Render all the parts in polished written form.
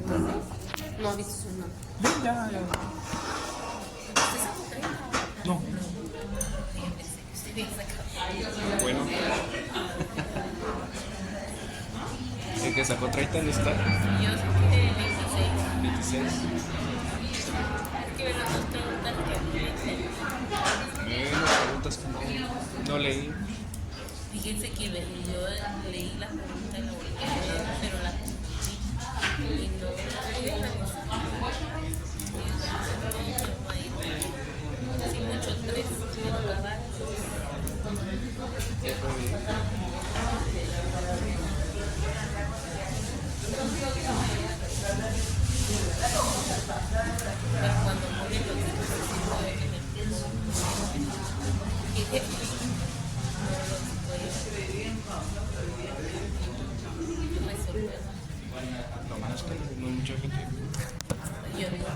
No has visto su nombre. Ya. ¿Usted sacó 30? No. Estoy bien sacado. Bueno. El que sacó 30 no está. Yo saqué 26. 26. Es que me las dos preguntas que Bueno, preguntas que no leí. fíjense que yo leí la pregunta y la volví a leer, pero la confundí y no la pude revisar. Sin mucho estrés, pero verdad. Pero cuando murió lo que necesito es en el resolver. Lo malo es que no hay mucha gente. Yo digo,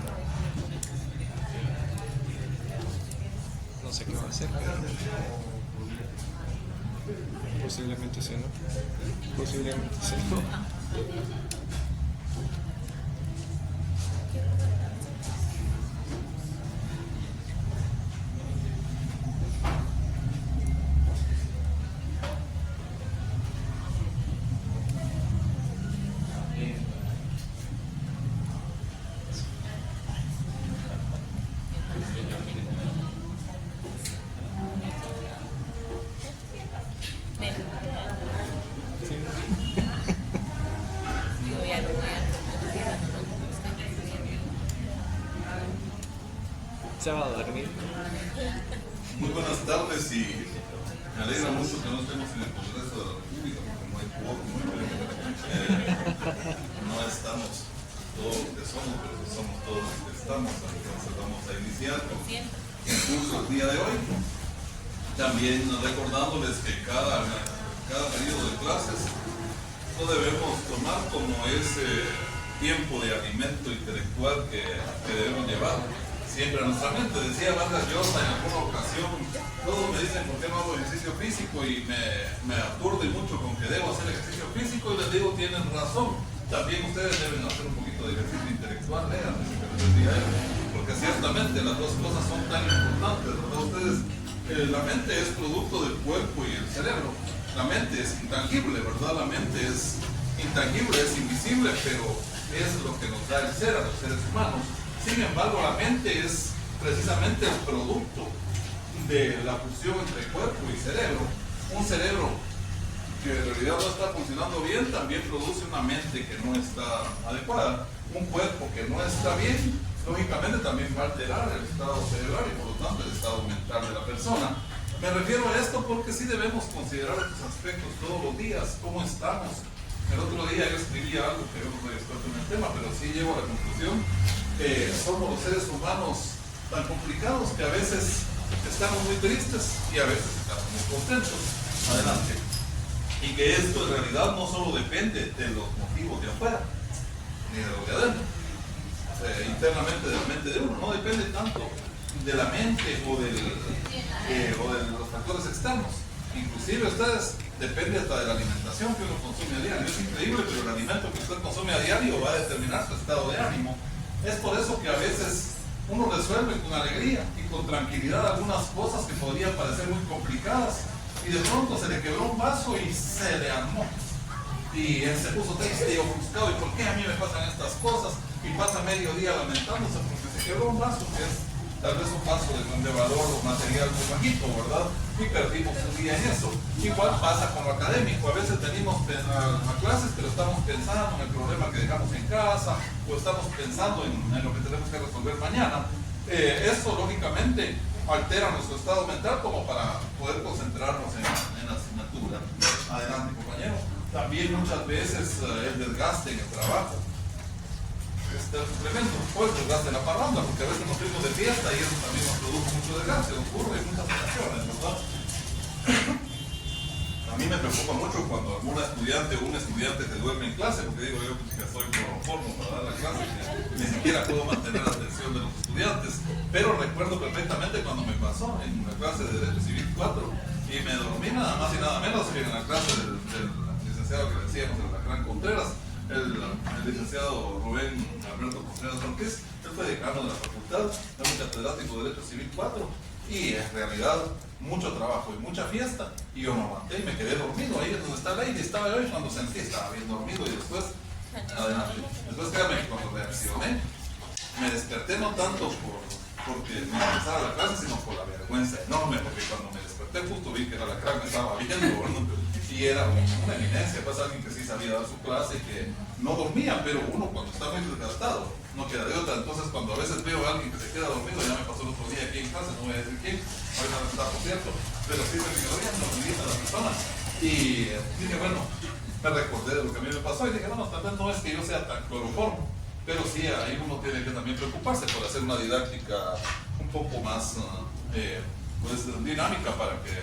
No sé qué va a hacer. Posiblemente sí, ¿no? Posiblemente sí, ¿no? yo ya no voy a Se va a dormir. Muy buenas tardes y me alegra mucho que no estemos en el Congreso de la República porque no hay quórum, no estamos todos los que somos, pero somos todos los que estamos. Entonces vamos a iniciar con el curso del día de hoy. También recordándoles que cada periodo de clases lo debemos tomar como ese tiempo de alimento intelectual que debemos llevar siempre a nuestra mente. Decía Vargas Llosa en alguna ocasión, todos me dicen por qué no hago ejercicio físico y me aturde mucho con que debo hacer ejercicio físico y les digo, tienen razón, también ustedes deben hacer un poquito de ejercicio intelectual, lean, porque ciertamente las dos cosas son tan importantes, ¿verdad? Ustedes, la mente es producto del cuerpo y el cerebro, la mente es intangible, ¿verdad? La mente es intangible, es invisible, pero es lo que nos da el ser a los seres humanos. Sin embargo, la mente es precisamente el producto de la fusión entre cuerpo y cerebro. Un cerebro que en realidad no está funcionando bien también produce una mente que no está adecuada. Un cuerpo que no está bien, lógicamente también va a alterar el estado cerebral y por lo tanto el estado mental de la persona. Me refiero a esto porque sí debemos considerar estos aspectos todos los días, cómo estamos. El otro día yo escribía algo que yo no soy experto en el tema, pero sí llego a la conclusión que somos los seres humanos tan complicados que a veces estamos muy tristes y a veces estamos muy contentos. Adelante. Y que esto en realidad no solo depende de los motivos de afuera, ni de los de adentro, internamente de la mente de uno, no depende tanto de la mente o de los factores externos. Inclusive ustedes depende hasta de la alimentación que uno consume a diario. Es increíble, pero el alimento que usted consume a diario va a determinar su estado de ánimo. Es por eso que a veces uno resuelve con alegría y con tranquilidad algunas cosas que podrían parecer muy complicadas y de pronto se le quebró un vaso y se le armó y él se puso triste y ofuscado. ¿Y por qué a mí me pasan estas cosas? Y pasa medio día lamentándose porque se quebró un vaso que es tal vez un vaso de valor o material muy bajito, ¿verdad? Y perdimos un día en eso. Igual pasa con lo académico. A veces venimos a clases, pero estamos pensando en el problema que dejamos en casa o estamos pensando en lo que tenemos que resolver mañana. Eso lógicamente altera nuestro estado mental como para poder concentrarnos en la asignatura. Adelante, compañero. También muchas veces el desgaste en el trabajo. Este tremendo, pues desgaste de la parranda, porque a veces nos fuimos de fiesta y eso también nos produjo mucho desgaste, ocurre en muchas ocasiones, ¿verdad? A mí me preocupa mucho cuando alguna estudiante o un estudiante se duerme en clase, porque digo yo que soy cloroformo para dar la clase, que ni siquiera puedo mantener la atención de los estudiantes, pero recuerdo perfectamente cuando me pasó en una clase de Derecho Civil 4 y me dormí nada más y nada menos que en la clase del licenciado que decíamos, de la Gran Contreras. el licenciado Rubén Alberto Contreras Ortiz, él fue decano de la facultad, es un catedrático de Derecho Civil 4, y en realidad mucho trabajo y mucha fiesta, y yo me aguanté y me quedé dormido ahí donde está Lady, estaba yo y cuando sentí estaba bien dormido, y después, adelante, después créanme que cuando reaccioné, me desperté no tanto porque me empezara la clase, sino por la vergüenza enorme, porque cuando me desperté justo vi que era la crack me estaba viendo, ¿no? Y era una eminencia, pues alguien que sí sabía dar su clase, que no dormía, pero uno cuando está muy desgastado no queda de otra. Entonces cuando a veces veo a alguien que se queda dormido, ya me pasó el otro día aquí en clase, no voy a decir quién, ahorita no está por cierto, pero sí se me quedó viendo, me dice la persona. Y dije, bueno, me recordé de lo que a mí me pasó y dije, bueno, tal vez no es que yo sea tan cloroformo, pero sí, ahí uno tiene que también preocuparse por hacer una didáctica un poco más pues, dinámica para que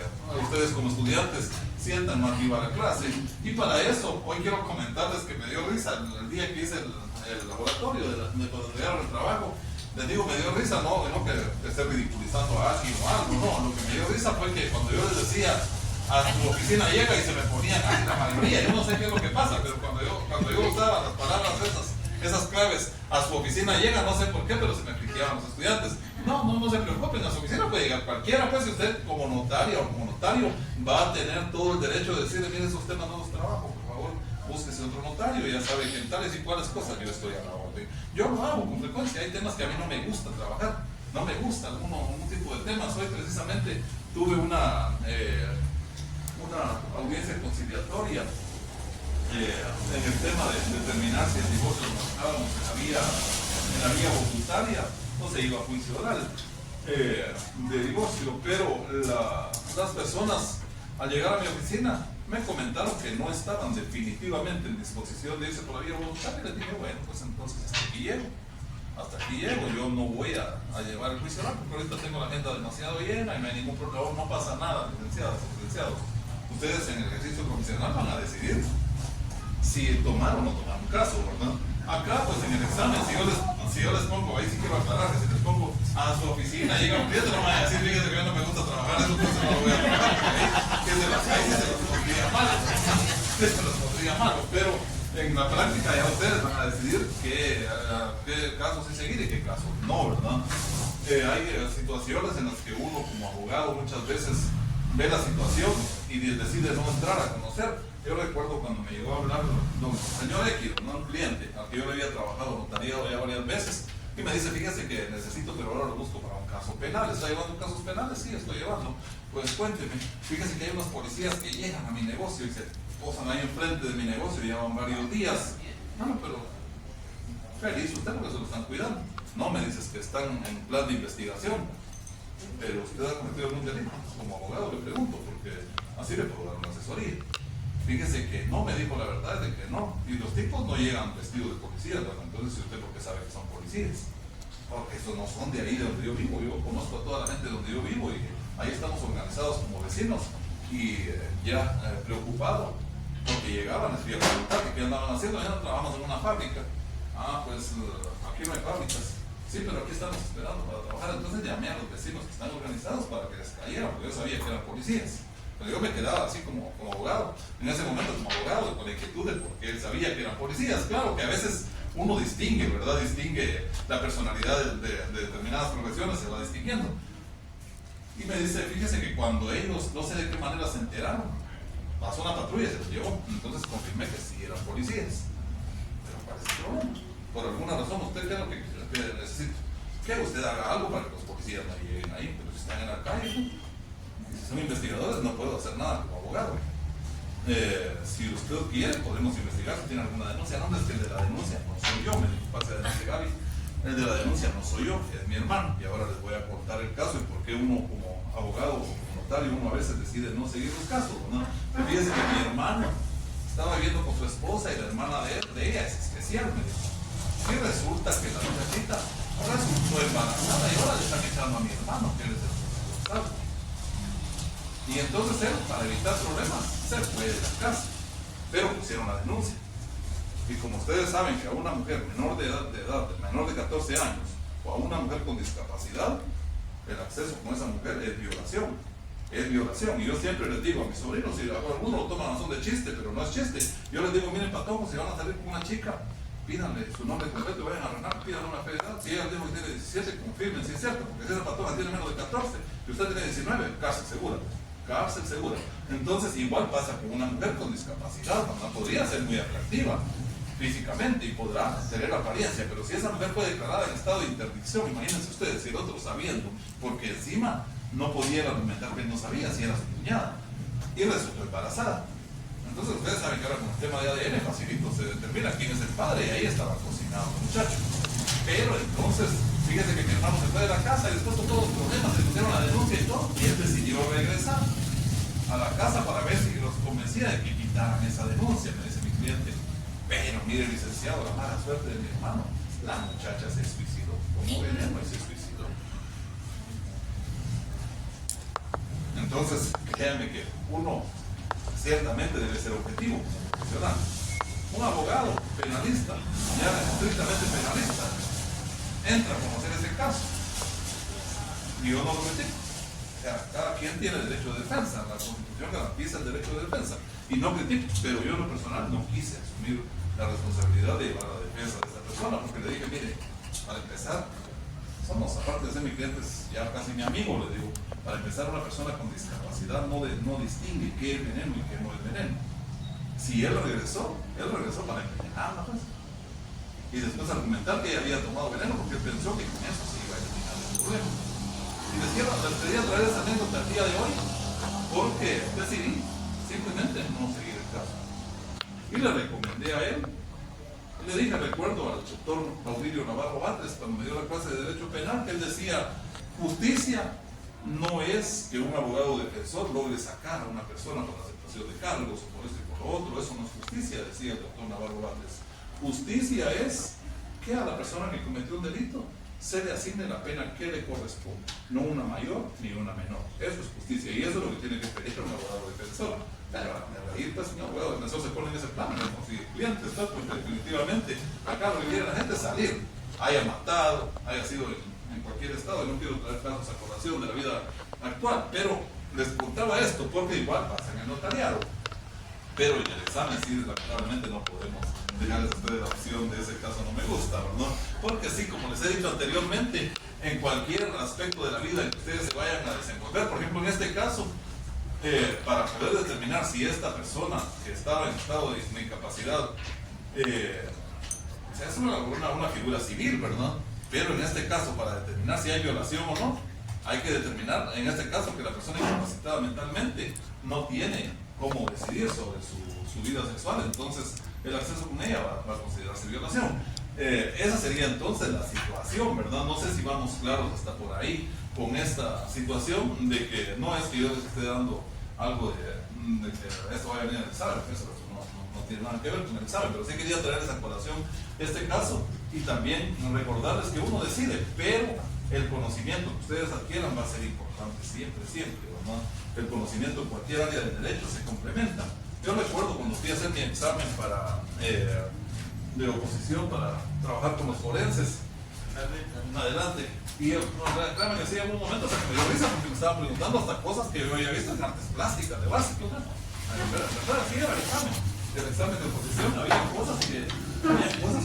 ustedes como estudiantes sientan más viva la clase. Y para eso, hoy quiero comentarles que me dio risa el día que hice el laboratorio de cuando entregaron el trabajo. Les digo, me dio risa, no que esté ridiculizando a alguien o algo, no, lo que me dio risa fue que cuando yo les decía a su oficina llega y se me ponían así la mayoría, yo no sé qué es lo que pasa, pero cuando yo usaba las palabras esas claves, a su oficina llega, no sé por qué, pero se me friqueaban los estudiantes. No se preocupen, a su oficina puede llegar cualquiera, pues si usted como notaria o como notario va a tener todo el derecho de decirle, mire, esos temas no los trabajo, por favor, búsquese otro notario, ya sabe que en tales y cuales cosas yo estoy a la orden. Yo lo hago con frecuencia, hay temas que a mí no me gusta trabajar, no me gusta algún tipo de temas. Hoy precisamente tuve una audiencia conciliatoria en el tema de determinar si el divorcio lo manejábamos en la vía voluntaria o se iba a juicio oral de divorcio, pero las personas al llegar a mi oficina me comentaron que no estaban definitivamente en disposición de irse por la vía voluntaria. Les dije, bueno, pues entonces hasta aquí llego, yo no voy a llevar el juicio oral porque ahorita tengo la agenda demasiado llena y no hay ningún problema, no pasa nada, licenciados. Ustedes en el ejercicio profesional van a decidir si tomar o no tomar un caso, ¿verdad? Acá, pues en el examen, si yo les pongo, ahí sí quiero aclarar que si les pongo a su oficina, llega un cliente, no me van a decir, fíjate que yo no me gusta trabajar, eso entonces no lo voy a trabajar, porque ahí se los podría mal, se los podría mal, pero en la práctica ya ustedes van a decidir qué casos sí seguir y qué casos no, ¿verdad? Hay situaciones en las que uno como abogado muchas veces ve la situación y decide no entrar a conocer. Yo recuerdo cuando me llegó a hablar don señor X, un cliente al que yo le había trabajado notariado ya varias veces, y me dice, fíjese que necesito, pero ahora lo busco para un caso penal. ¿Está llevando casos penales? Sí, estoy llevando. Pues cuénteme, fíjese que hay unos policías que llegan a mi negocio y se posan ahí enfrente de mi negocio y llevan varios días. No, pero feliz usted porque se lo están cuidando. No, me dices que están en plan de investigación, pero usted ha cometido algún delito. Como abogado le pregunto, porque así le puedo dar una asesoría. Fíjese que no, me dijo la verdad de que no. Y los tipos no llegan vestidos de policías, ¿verdad? Entonces, ¿usted por qué sabe que son policías? Porque estos no son de ahí de donde yo vivo. Yo conozco a toda la gente de donde yo vivo y ahí estamos organizados como vecinos. Y ya preocupado porque llegaban, les fui a preguntar qué andaban haciendo. Ya no trabajamos en una fábrica. Pues aquí no hay fábricas. Sí, pero aquí estamos esperando para trabajar. Entonces llamé a los vecinos que están organizados para que les cayeran, porque yo sabía que eran policías. Pero yo me quedaba así como abogado, en ese momento como abogado, con la inquietud de porque él sabía que eran policías. Claro que a veces uno distingue, ¿verdad? Distingue la personalidad de determinadas profesiones, se va distinguiendo. Y me dice, fíjese que cuando ellos, no sé de qué manera se enteraron, pasó una patrulla y se los llevó. Entonces confirmé que sí eran policías. Pero parece que por alguna razón, usted cree lo que necesita. Que usted haga algo para que los policías no lleguen ahí, pero si están en la calle, si son investigadores, no puedo hacer nada como abogado. Si usted quiere, podemos investigar si tiene alguna denuncia. No, es que el de la denuncia no soy yo, me pase de denuncia Gaby. El de la denuncia no soy yo, es mi hermano. Y ahora les voy a contar el caso y por qué uno como abogado o como notario, uno a veces decide no seguir los casos, ¿no? Fíjense que mi hermano estaba viviendo con su esposa y la hermana de ella es especial, me dijo. Y resulta que la muchachita resultó embarazada y ahora le están echando a mi hermano, que él es el responsable. Y entonces él, para evitar problemas, se fue de la casa, pero pusieron la denuncia. Y como ustedes saben que a una mujer menor de edad, menor de 14 años, o a una mujer con discapacidad, el acceso con esa mujer es violación. es violación. Y yo siempre les digo a mis sobrinos, si algunos lo toman a son de chiste, pero no es chiste, yo les digo, miren patojos, si van a salir con una chica, pídanle su nombre completo, vayan a arreglar, pídanle una fe de edad. Si ella dijo que tiene 17, confirmen si es cierto, porque si esa patoja tiene menos de 14 y usted tiene 19, cárcel segura. Cárcel segura. Entonces igual pasa con una mujer con discapacidad, no podría ser muy atractiva físicamente y podrá tener apariencia, pero si esa mujer fue declarada en estado de interdicción, imagínense ustedes, si el otro sabiendo, porque encima no podía argumentar que no sabía si era su cuñada y resultó embarazada. Entonces ustedes saben que ahora con el tema de ADN facilito se determina quién es el padre y ahí estaba cocinado el muchacho. Pero entonces, fíjense que mi hermano se fue de la casa y después con todos los problemas se pusieron la denuncia y todo, y él decidió regresar a la casa para ver si los convencía de que quitaran esa denuncia, me dice mi cliente. Pero mire, licenciado, la mala suerte de mi hermano, la muchacha se suicidó, como veneno y se suicidó. Entonces, créanme que uno ciertamente debe ser objetivo, profesional. Un abogado penalista, ya estrictamente penalista, entra a conocer ese caso. Y yo no lo metí. O sea, cada quien tiene derecho de defensa, la Constitución garantiza el derecho de defensa. Y no critico, pero yo en lo personal no quise asumir la responsabilidad de llevar la defensa de esa persona, porque le dije, mire, para empezar, somos, aparte de ser mi cliente, ya casi mi amigo, le digo, para empezar, una persona con discapacidad no distingue qué es veneno y qué no es veneno. Si él regresó para envenenarla, pues. Y después argumentar que ella había tomado veneno porque él pensó que con eso se iba a eliminar el problema. Y les quería traer esa anécdota el día de hoy porque decidí simplemente no seguir el caso. Y le recomendé a él, le dije, recuerdo al doctor Aurelio Navarro Batres, cuando me dio la clase de Derecho Penal, que él decía, justicia no es que un abogado defensor logre sacar a una persona por aceptación de cargos o por esto y por lo otro, eso no es justicia, decía el doctor Navarro Batres. Justicia es que a la persona que cometió un delito se le asigne la pena que le corresponde, no una mayor ni una menor. Eso es justicia y eso es lo que tiene que pedir un abogado defensor. Pero a reír, pues un abogado defensor se pone en ese plan, no consigue clientes, pues definitivamente acá lo que quiere la gente es salir, haya matado, haya sido en cualquier estado, y no quiero traer casos a colación de la vida actual, pero les contaba esto porque igual pasa en el notariado. Pero en el examen sí, lamentablemente no podemos dejarles a ustedes la opción de ese caso no me gusta, ¿verdad? Porque sí, como les he dicho anteriormente, en cualquier aspecto de la vida en que ustedes se vayan a desenvolver, por ejemplo en este caso, para poder determinar si esta persona que estaba en estado de incapacidad es una figura civil, ¿verdad? Pero en este caso, para determinar si hay violación o no, hay que determinar en este caso que la persona incapacitada mentalmente no tiene cómo decidir sobre su vida sexual, entonces el acceso con ella va a considerarse violación. Esa sería entonces la situación, ¿verdad? No sé si vamos claros hasta por ahí con esta situación de que no es que yo les esté dando algo de que esto vaya a venir al examen, eso no tiene nada que ver con el examen, pero sí quería traer esa colación este caso y también recordarles que uno decide, pero el conocimiento que ustedes adquieran va a ser importante siempre, ¿verdad? El conocimiento en cualquier área del derecho se complementa. Yo recuerdo cuando fui a hacer mi examen de oposición para trabajar con los forenses, adelante, y el examen decía en un momento hasta que me dio risa porque me estaban preguntando hasta cosas que yo había visto en artes plásticas, de básico, ¿no? Así era el examen de oposición, había cosas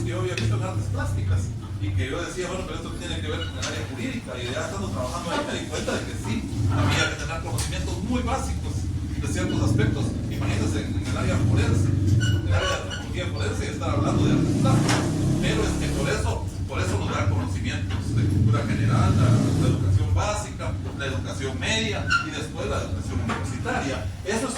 que yo había visto en artes plásticas y que yo decía, bueno, pero esto tiene que ver con el área jurídica, y ya estando trabajando ahí me di cuenta de que sí, había que tener conocimientos muy básicos de ciertos aspectos. Imagínense en el área forense, en el área de antropología forense, estar hablando de artes plásticas, pero es que por eso nos dan conocimientos de cultura general, la educación básica, la educación media y después la educación universitaria. Eso es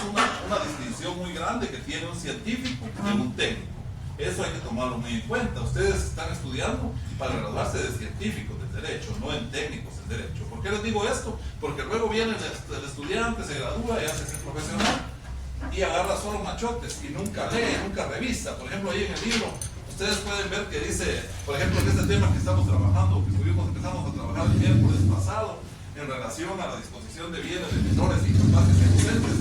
una distinción muy grande que tiene un científico de un técnico. Eso hay que tomarlo muy en cuenta. Ustedes están estudiando para graduarse de científicos del derecho, no en técnicos del derecho. ¿Por qué les digo esto? Porque luego viene el estudiante, se gradúa y hace ser profesional y agarra solo machotes y nunca lee, nunca revisa. Por ejemplo, ahí en el libro ustedes pueden ver que dice, por ejemplo, en este tema que estamos trabajando, que empezamos a trabajar el miércoles pasado en relación a la disposición de bienes de menores incapaces y ausentes.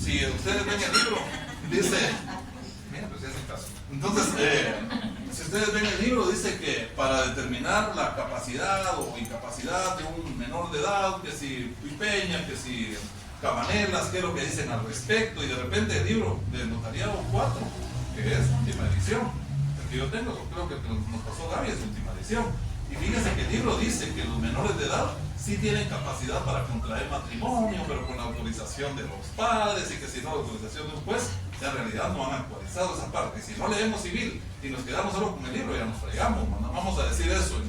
Si ustedes ven el libro, dice... Mira, pues ya es el caso. Entonces, si ustedes ven el libro, dice que para determinar la capacidad o incapacidad de un menor de edad, que si Pipeña, que si Cabanelas, qué es lo que dicen al respecto, y de repente el libro de Notariado 4, que es última edición, el que yo tengo, creo que nos pasó Gaby, es última edición. Y fíjense que el libro dice que los menores de edad sí tienen capacidad para contraer matrimonio, pero con la autorización de los padres, y que si no la autorización de un juez, en realidad no han actualizado esa parte. Y si no leemos civil y nos quedamos solo con el libro, ya nos fregamos, no vamos a decir eso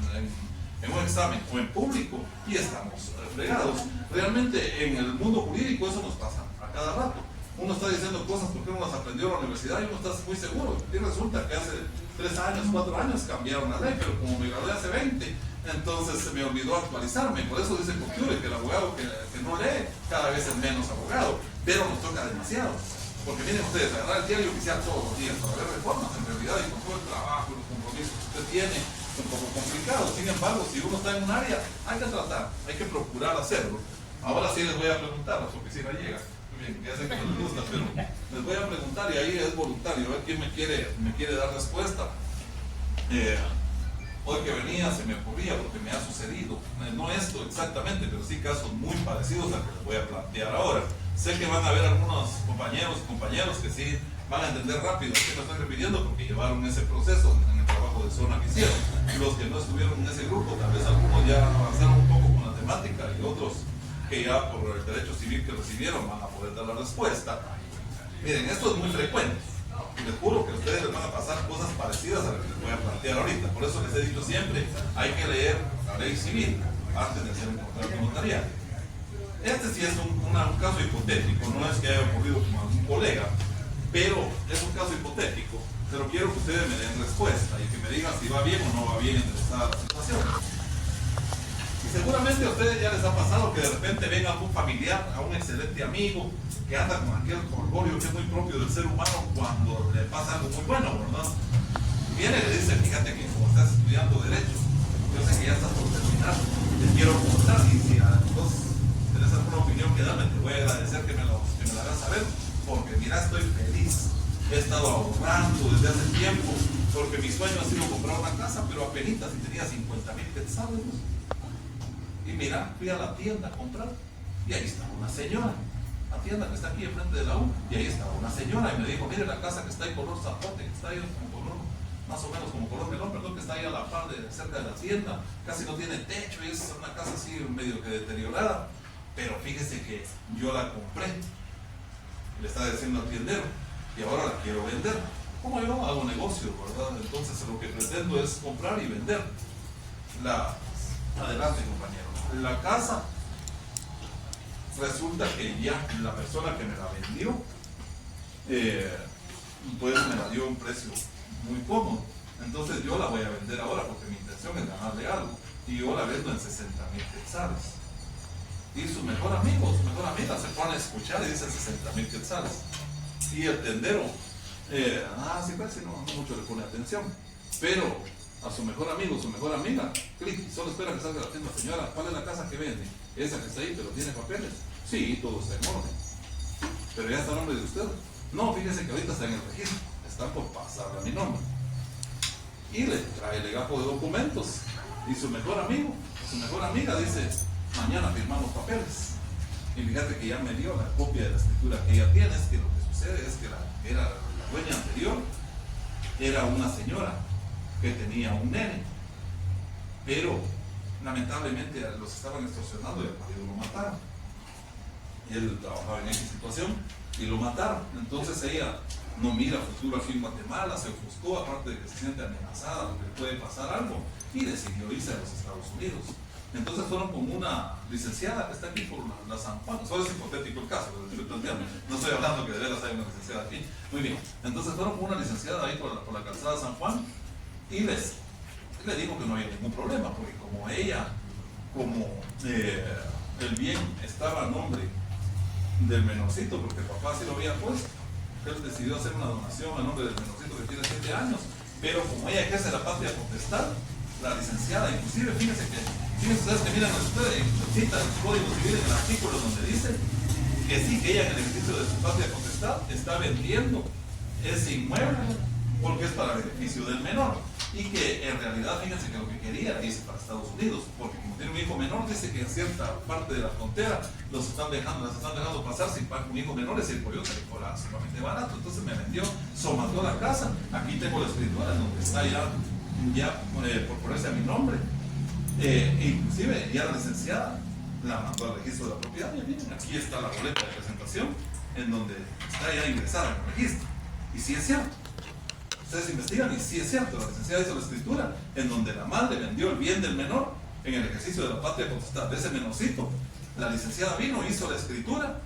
en un examen o en público y estamos fregados. Realmente en el mundo jurídico eso nos pasa a cada rato. Uno está diciendo cosas porque uno las aprendió en la universidad y uno está muy seguro. Y resulta que hace 3 años, 4 años cambiaron la ley, pero como me gradué hace 20, entonces se me olvidó actualizarme. Por eso dice Couture que el abogado que no lee cada vez es menos abogado, pero nos toca demasiado. Porque miren ustedes, agarrar el diario oficial todos los días para ver reformas, en realidad, y con todo el trabajo y los compromisos que usted tiene, es un poco complicado. Sin embargo, si uno está en un área, hay que tratar, hay que procurar hacerlo. Ahora sí les voy a preguntar, a su oficina llega. Bien, ya sé que no les gusta, pero les voy a preguntar, y ahí es voluntario, a ver quién me quiere dar respuesta. Hoy que venía se me ocurría, porque me ha sucedido, no esto exactamente, pero sí casos muy parecidos al que les voy a plantear ahora. Sé que van a haber algunos compañeros que sí van a entender rápido a qué me estoy refiriendo, porque llevaron ese proceso en el trabajo de zona que hicieron. Y los que no estuvieron en ese grupo, tal vez algunos ya avanzaron un poco con la temática, y otros que ya por el derecho civil que recibieron van a poder dar la respuesta. Miren, esto es muy frecuente. Les juro que a ustedes les van a pasar cosas parecidas a las que les voy a plantear ahorita. Por eso les he dicho siempre, hay que leer la ley civil antes de hacer un contrato notarial. Este sí es un caso hipotético, no es que haya ocurrido con algún colega, pero es un caso hipotético. Pero quiero que ustedes me den respuesta y que me digan si va bien o no va bien enderezada la situación. Y seguramente a ustedes ya les ha pasado que de repente ven a un familiar, a un excelente amigo, que anda con aquel orgullo que es muy propio del ser humano cuando le pasa algo muy bueno, ¿verdad? Y viene y le dice, fíjate que como estás estudiando Derecho, yo sé que ya estás por terminar, te quiero contar, y si entonces tienes alguna opinión que darme, te voy a agradecer que me la hagas saber, porque mira, estoy feliz. He estado ahorrando desde hace tiempo, porque mi sueño ha sido comprar una casa, pero apenas si tenía 50,000 quetzales. Y mira, fui a la tienda a comprar, y ahí estaba una señora, la tienda que está aquí enfrente de la U, y ahí estaba una señora, y me dijo, mire la casa que está ahí color zapote, que está ahí como color, más o menos como color melón, perdón, que está ahí a la par cerca de la tienda, casi no tiene techo, y es una casa así medio que deteriorada, pero fíjese que yo la compré, le estaba diciendo al tiendero, y ahora la quiero vender. Como yo hago negocio, ¿verdad? Entonces lo que pretendo es comprar y vender. Adelante, compañero. La casa, resulta que ya la persona que me la vendió, pues me la dio a un precio muy cómodo. Entonces yo la voy a vender ahora porque mi intención es ganarle algo. Y yo la vendo en 60,000 quetzales. Y su mejor amigo, su mejor amiga se pone a escuchar y dice 60,000 quetzales. Y el tendero, sí, casi no mucho le pone atención. Pero a su mejor amigo, su mejor amiga, clic, solo espera que salga la tienda. Señora, ¿cuál es la casa que vende? Esa que está ahí, pero tiene papeles. Sí, todo está en orden. Pero ya está el nombre de usted. No, fíjese que ahorita está en el registro. Está por pasarle a mi nombre. Y le trae el legajo de documentos. Y su mejor amigo, su mejor amiga dice, mañana firmamos papeles. Y fíjate que ya me dio la copia de la escritura que ella tiene. Es que lo que sucede es que la dueña anterior era una señora que tenía un nene, pero lamentablemente los estaban extorsionando y el marido lo mataron. Y él trabajaba en esa situación y lo mataron. Entonces ella no mira futuro aquí en Guatemala, se ofuscó, aparte de que se siente amenazada porque le puede pasar algo, y decidió irse a los Estados Unidos. Entonces fueron con una licenciada que está aquí por la San Juan. Solo es hipotético el caso, pero estoy planteando. No estoy hablando que de veras hay una licenciada aquí. Muy bien. Entonces fueron con una licenciada ahí por la calzada San Juan y le dijo que no había ningún problema, porque como ella, el bien estaba a nombre del menorcito, porque el papá sí lo había puesto, él decidió hacer una donación a nombre del menorcito que tiene 7 años, pero como ella ejerce la patria potestad, la licenciada, inclusive fíjense ustedes que miran ustedes, cita el Código Civil en el artículo donde dice que sí, que ella en el ejercicio de su patria potestad está vendiendo ese inmueble porque es para beneficio del menor. y que en realidad, fíjense que lo que quería era irse para Estados Unidos, porque como tiene un hijo menor, dice que en cierta parte de la frontera las están dejando pasar sin pagar un hijo menor, es el coyote que fuera sumamente barato. Entonces me vendió, somandó la casa. Aquí tengo la escritura donde está ya por ponerse a mi nombre. Inclusive ya la licenciada la mandó al registro de la propiedad. Y miren, aquí está la boleta de presentación en donde está ya ingresada en el registro. Y sí es cierto. Ustedes investigan y sí es cierto, la licenciada hizo la escritura en donde la madre vendió el bien del menor en el ejercicio de la patria potestad de ese menorcito. La licenciada vino, hizo la escritura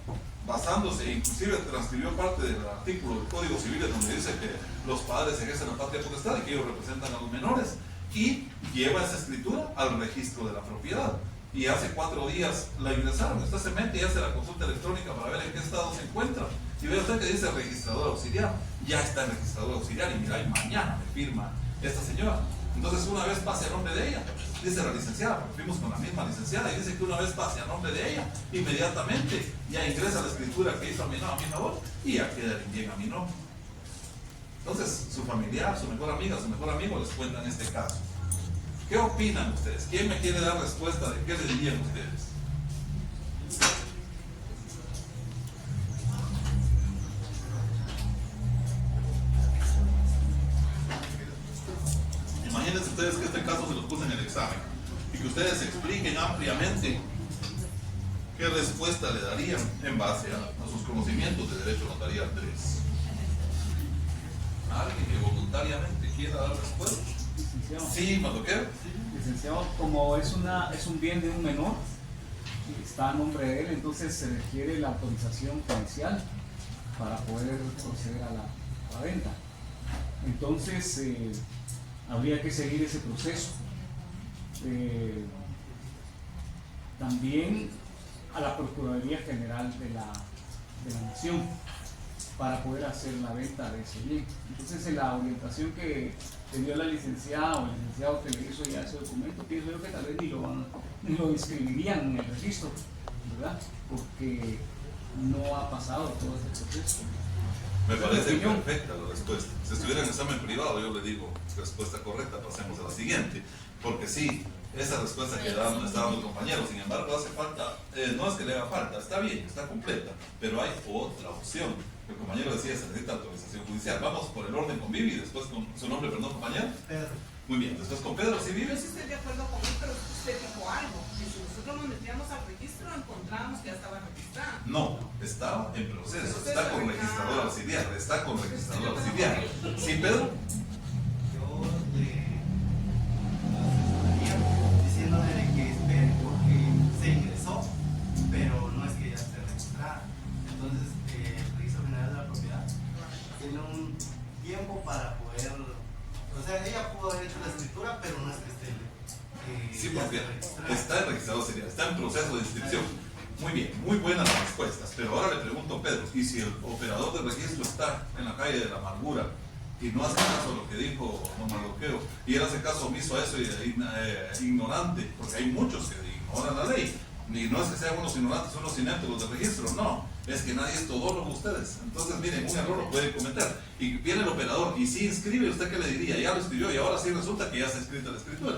basándose, inclusive transcribió parte del artículo del Código Civil donde dice que los padres ejercen la patria potestad y que ellos representan a los menores, y lleva esa escritura al registro de la propiedad. Y hace 4 días la ingresaron. Usted se mete y hace la consulta electrónica para ver en qué estado se encuentra. Y ve usted que dice registrador auxiliar. Ya está el registrador auxiliar y mira, y mañana me firma esta señora. Entonces, una vez pase a nombre de ella, dice la licenciada, porque fuimos con la misma licenciada, y dice que una vez pase a nombre de ella, inmediatamente ya ingresa la escritura que hizo a mi favor y ya queda bien a mi nombre. Entonces, su familiar, su mejor amiga, su mejor amigo les cuentan este caso. ¿Qué opinan ustedes? ¿Quién me quiere dar respuesta de qué le dirían ustedes? Imagínense ustedes que este caso se los puse en el examen y que ustedes expliquen ampliamente qué respuesta le darían en base a sus conocimientos de Derecho Notarial 3. ¿Alguien que voluntariamente quiera dar respuesta? Licenciado. Sí, Madoquero. Licenciado, como es un bien de un menor, está a nombre de él, entonces se requiere la autorización judicial para poder proceder a la venta. Entonces, habría que seguir ese proceso. También a la Procuraduría General de la Nación para poder hacer la venta de ese bien. Entonces, en la orientación que te dio la licenciada o el licenciado que le hizo ya ese documento, pienso yo que tal vez ni lo inscribirían en el registro, ¿verdad? Porque no ha pasado todo ese proceso. Me parece perfecta la respuesta. Si estuviera en examen privado, yo le digo respuesta correcta, pasemos a la siguiente. Porque sí, esa respuesta que está dando el compañero, sin embargo, hace falta, no es que le haga falta, está bien, está completa, pero hay otra opción. El compañero decía, se necesita autorización judicial. Vamos por el orden con Vivi y después con su nombre, perdón, compañero. Pedro. Muy bien, después con Pedro, ¿sí, Vivi? Yo sí estoy de acuerdo con él, pero usted dijo algo, que si nosotros nos metíamos al registro encontrábamos que ya estaba registrada. No, estaba en proceso, está con registrador auxiliar, está con registrador auxiliar. ¿Sí, Pedro? Yo le diciéndole que espere porque se ingresó, pero no es que ya esté registrada. Entonces, el registro general de la propiedad tiene un tiempo para poder, o sea, ella pudo haber hecho la escritura, pero no es que esté Sí, ya porque esté registrada. está en registrador auxiliar, está en proceso de inscripción. Muy bien, muy buenas las respuestas, pero ahora le pregunto a Pedro, ¿y si el operador de registro está en la calle de la amargura y no hace caso a lo que dijo don Mardoqueo, y él hace caso omiso a eso y ignorante, porque hay muchos que ignoran la ley, y no es que sean unos ignorantes, unos ineptos los de registro, no, es que nadie es todólogo ustedes, entonces miren, un error lo puede cometer, y viene el operador y sí inscribe, ¿usted qué le diría? Ya lo escribió y ahora sí resulta que ya está escrita la escritura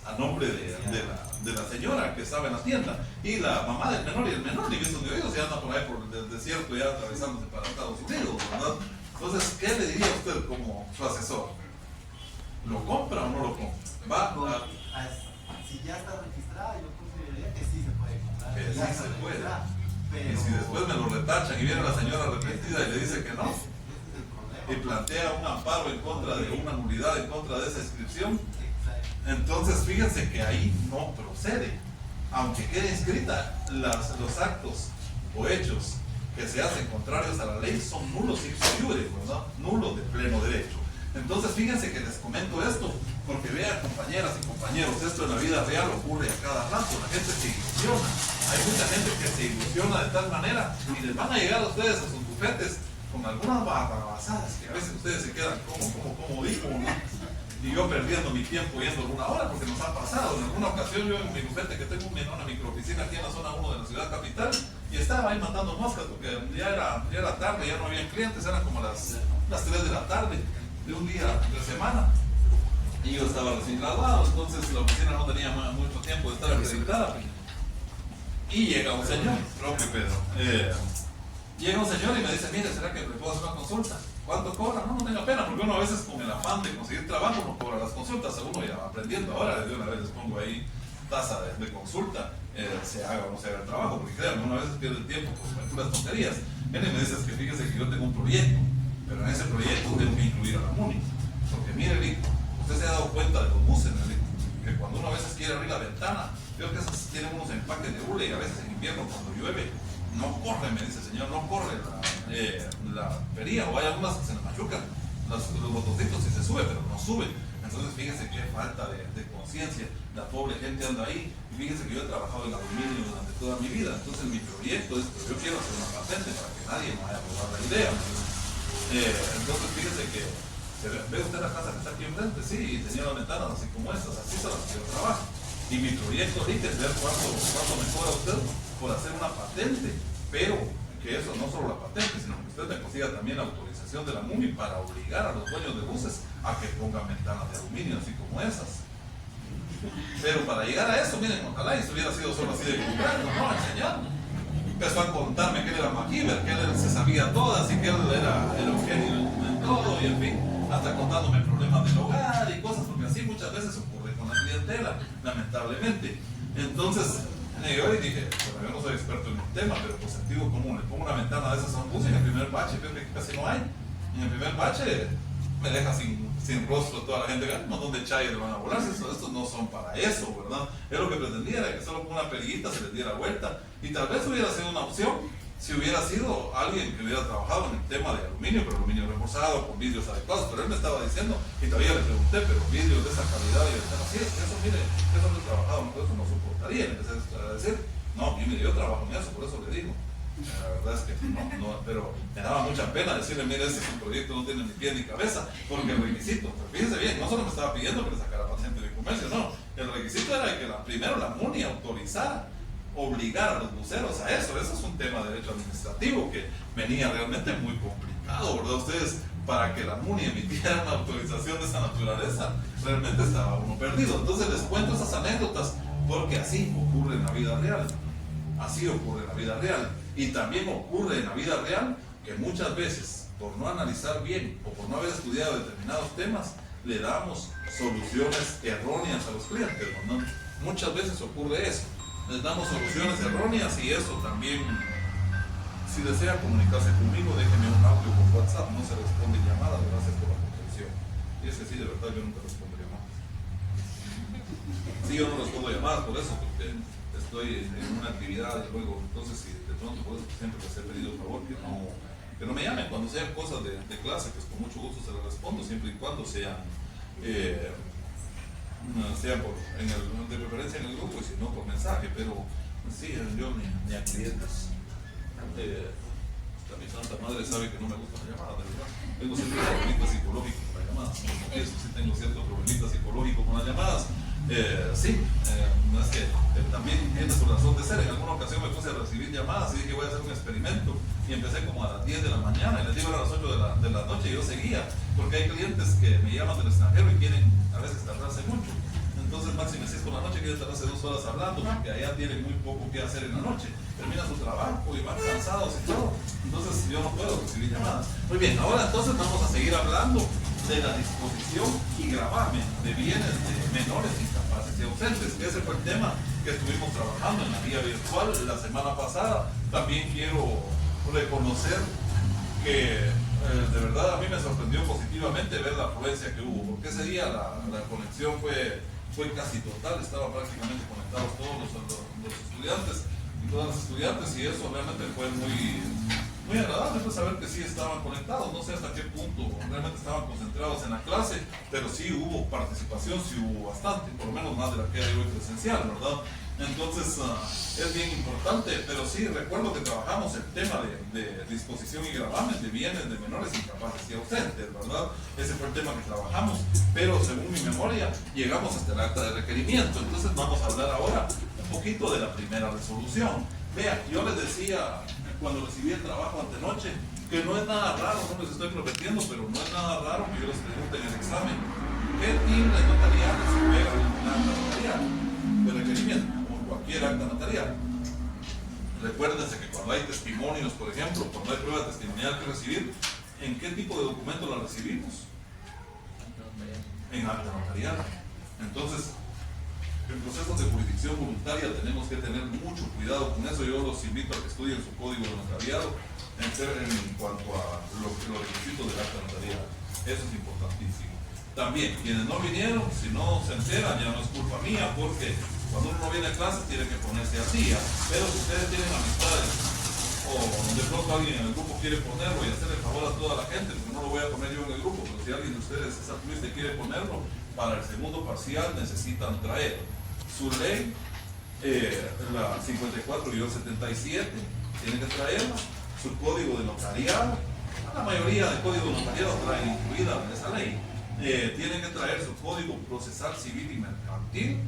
a nombre de la señora que estaba en la tienda, y la mamá del menor, y el menor, ni visto ni oído, se anda por ahí por el desierto ya atravesándose para Estados Unidos, ¿verdad? Entonces, ¿qué le diría a usted como su asesor? ¿Lo compra o no lo compra? Si ya está registrada, yo consideraría que sí se puede comprar. Que sí Ya se está puede. registrada, Y si después me lo retachan y viene la señora arrepentida y le dice que no, ese es el problema. y plantea un amparo en contra de una nulidad, en contra de esa inscripción, Exacto. entonces fíjense que ahí no procede. Aunque quede inscrita, los actos o hechos que se hacen contrarios a la ley son nulos ipso iure, ¿verdad? Nulos de pleno derecho. Entonces fíjense que les comento esto, porque vean, compañeras y compañeros, esto en la vida real ocurre a cada rato, la gente se ilusiona, hay mucha gente que se ilusiona de tal manera y les van a llegar a ustedes a sus bufetes con algunas barrabasadas que a veces ustedes se quedan como dijo, ¿no? Y yo perdiendo mi tiempo yendo alguna hora porque nos ha pasado. En alguna ocasión yo en mi bufete, que tengo una microoficina aquí en la zona 1 de la ciudad capital, y estaba ahí matando moscas porque ya era tarde, ya no había clientes, eran como las 3 de la tarde. de un día de semana. Y yo estaba recién graduado, entonces la oficina no tenía mucho tiempo de estar acreditada. Y llega un señor, propio Pedro. Llega un señor y me dice, mire, ¿será que le puedo hacer una consulta? ¿Cuánto cobra? No tenga pena, porque uno a veces con el afán de conseguir trabajo no cobra las consultas, uno ya va aprendiendo. Ahora de una vez les pongo ahí tasa de consulta, se haga o no se haga el trabajo, porque créanme, uno a veces pierde el tiempo con puras tonterías. Viene y me dices que fíjese que yo tengo un proyecto, pero en ese proyecto tengo que incluir a la MUNI. Porque mire, Rick, usted se ha dado cuenta de los buses, Rick, que cuando uno a veces quiere abrir la ventana, veo que esos tienen unos empaques de hule y a veces en invierno cuando llueve, no corre, me dice el señor, no corre la perilla, o hay algunas que se le machucan los botoncitos y se sube, pero no sube. Entonces fíjense qué falta de conciencia, la pobre gente anda ahí. Y fíjense que yo he trabajado en aluminio durante toda mi vida, entonces mi proyecto es, yo quiero hacer una patente para que nadie me vaya a robar la idea. Entonces fíjense que, ¿ve usted la casa que está aquí enfrente? Sí, tenía las ventanas así como estas, así son las que yo trabajo. Y mi proyecto ahorita es ver cuánto me cobra usted por hacer una patente, pero que eso no solo la patente, sino que usted me consiga también la autorización de la MUNI para obligar a los dueños de buses a que pongan ventanas de aluminio así como esas. Pero para llegar a eso, miren, ojalá y eso hubiera sido solo así de comprar, no, enseñando. Empezó a contarme que él era MacGyver, que él se sabía todas y que él era el genio en todo, y en fin, hasta contándome problemas del hogar y cosas, porque así muchas veces ocurre con la clientela, lamentablemente. Entonces, yo y dije, bueno, yo no soy experto en el tema, pero por sentido común, le pongo una ventana de esas a un bus y en el primer bache, creo que casi no hay. En el primer bache me deja sin rostro toda la gente, un montón de chayas le van a volar, estos no son para eso, ¿verdad? Él lo que pretendía era que solo con una perillita se les diera vuelta, y tal vez hubiera sido una opción si hubiera sido alguien que hubiera trabajado en el tema de aluminio, pero aluminio reforzado, con vidrios adecuados. Pero él me estaba diciendo, y todavía le pregunté, pero vidrios de esa calidad, y él así es, eso mire, eso no he trabajado, eso no soportaría. Y empecé a decir, no, mire, yo trabajo en eso, por eso le digo. La verdad es que no, pero me daba mucha pena decirle, mire, ese proyecto no tiene ni pie ni cabeza, porque el requisito, pero fíjense bien, no solo me estaba pidiendo que le sacara patente de comercio, no, el requisito era que primero la MUNI autorizara, obligar a los buceros a eso. Eso es un tema de derecho administrativo que venía realmente muy complicado, ¿verdad? Ustedes, para que la MUNI emitiera una autorización de esa naturaleza, realmente estaba uno perdido. Entonces les cuento esas anécdotas porque así ocurre en la vida real. Así ocurre en la vida real. Y también ocurre en la vida real que muchas veces, por no analizar bien o por no haber estudiado determinados temas, le damos soluciones erróneas a los clientes, ¿no? Muchas veces ocurre eso. Les damos soluciones erróneas y eso también, si desea comunicarse conmigo, déjeme un audio por WhatsApp, no se responde llamadas, gracias por la comprensión. Y es que sí, de verdad yo nunca respondo llamadas. Sí, yo no respondo llamadas por eso, porque estoy en una actividad y luego, entonces si de pronto por eso siempre les he pedido el favor que no me llamen cuando sean cosas de clase, pues con mucho gusto se las respondo, siempre y cuando sean de preferencia en el grupo y si no por mensaje, pero sí, yo ni a clientes. Mi santa madre sabe que no me gusta la llamada, de verdad. Tengo cierto problemita psicológico con las llamadas. Eso sí, tengo cierto problemita psicológico con las llamadas. No es que también es su razón de ser. En alguna ocasión me puse a recibir llamadas y dije voy a hacer un experimento y empecé como a las 10 de la mañana y les digo a las 8 de la noche y yo seguía, porque hay clientes que me llaman del extranjero y quieren a veces tardarse mucho. Entonces máximo si es por la noche quiere tardarse 2 horas hablando porque allá tienen muy poco que hacer en la noche, terminan su trabajo y van cansados y todo, entonces yo no puedo recibir llamadas. Muy bien, ahora entonces vamos a seguir hablando de la disposición y gravamen de bienes de menores incapaces y ausentes, que ese fue el tema que estuvimos trabajando en la guía virtual la semana pasada. También quiero reconocer que de verdad a mí me sorprendió positivamente ver la afluencia que hubo, porque ese día la conexión fue casi total, estaban prácticamente conectados todos los estudiantes y todas las estudiantes, y eso realmente fue muy agradable, pues, saber que sí estaban conectados. No sé hasta qué punto realmente estaban concentrados en la clase, pero sí hubo participación, sí hubo bastante, por lo menos más de la que hay hoy presencial, ¿verdad? Entonces es bien importante, pero sí recuerdo que trabajamos el tema de disposición y gravamen de bienes de menores incapaces y ausentes, ¿verdad? Ese fue el tema que trabajamos, pero según mi memoria llegamos hasta el acta de requerimiento. Entonces vamos a hablar ahora un poquito de la primera resolución. Vean, yo les decía cuando recibí el trabajo antenoche que no es nada raro, no les estoy prometiendo, pero no es nada raro que yo les pregunte en el examen ¿qué timbre notarial se pega en un acta notarial de requerimiento o cualquier acta notarial? Recuérdense que cuando hay testimonios, por ejemplo, cuando hay prueba testimonial que recibir, ¿en qué tipo de documento la recibimos? En acta notarial. Entonces, en procesos de jurisdicción voluntaria tenemos que tener mucho cuidado con eso. Yo los invito a que estudien su código de notariado en cuanto a los requisitos del acta notarial. Eso es importantísimo. También, quienes no vinieron, si no se enteran, ya no es culpa mía, porque cuando uno no viene a clase tiene que ponerse al día. Pero si ustedes tienen amistades o de pronto alguien en el grupo quiere ponerlo y hacer el favor a toda la gente, porque no lo voy a poner yo en el grupo, pero si alguien de ustedes es altruista y quiere ponerlo, para el segundo parcial necesitan traer su ley, la 54-77, tienen que traerla, su código de notariado, la mayoría de códigos de notariado traen incluida esa ley, tienen que traer su código procesal civil y mercantil.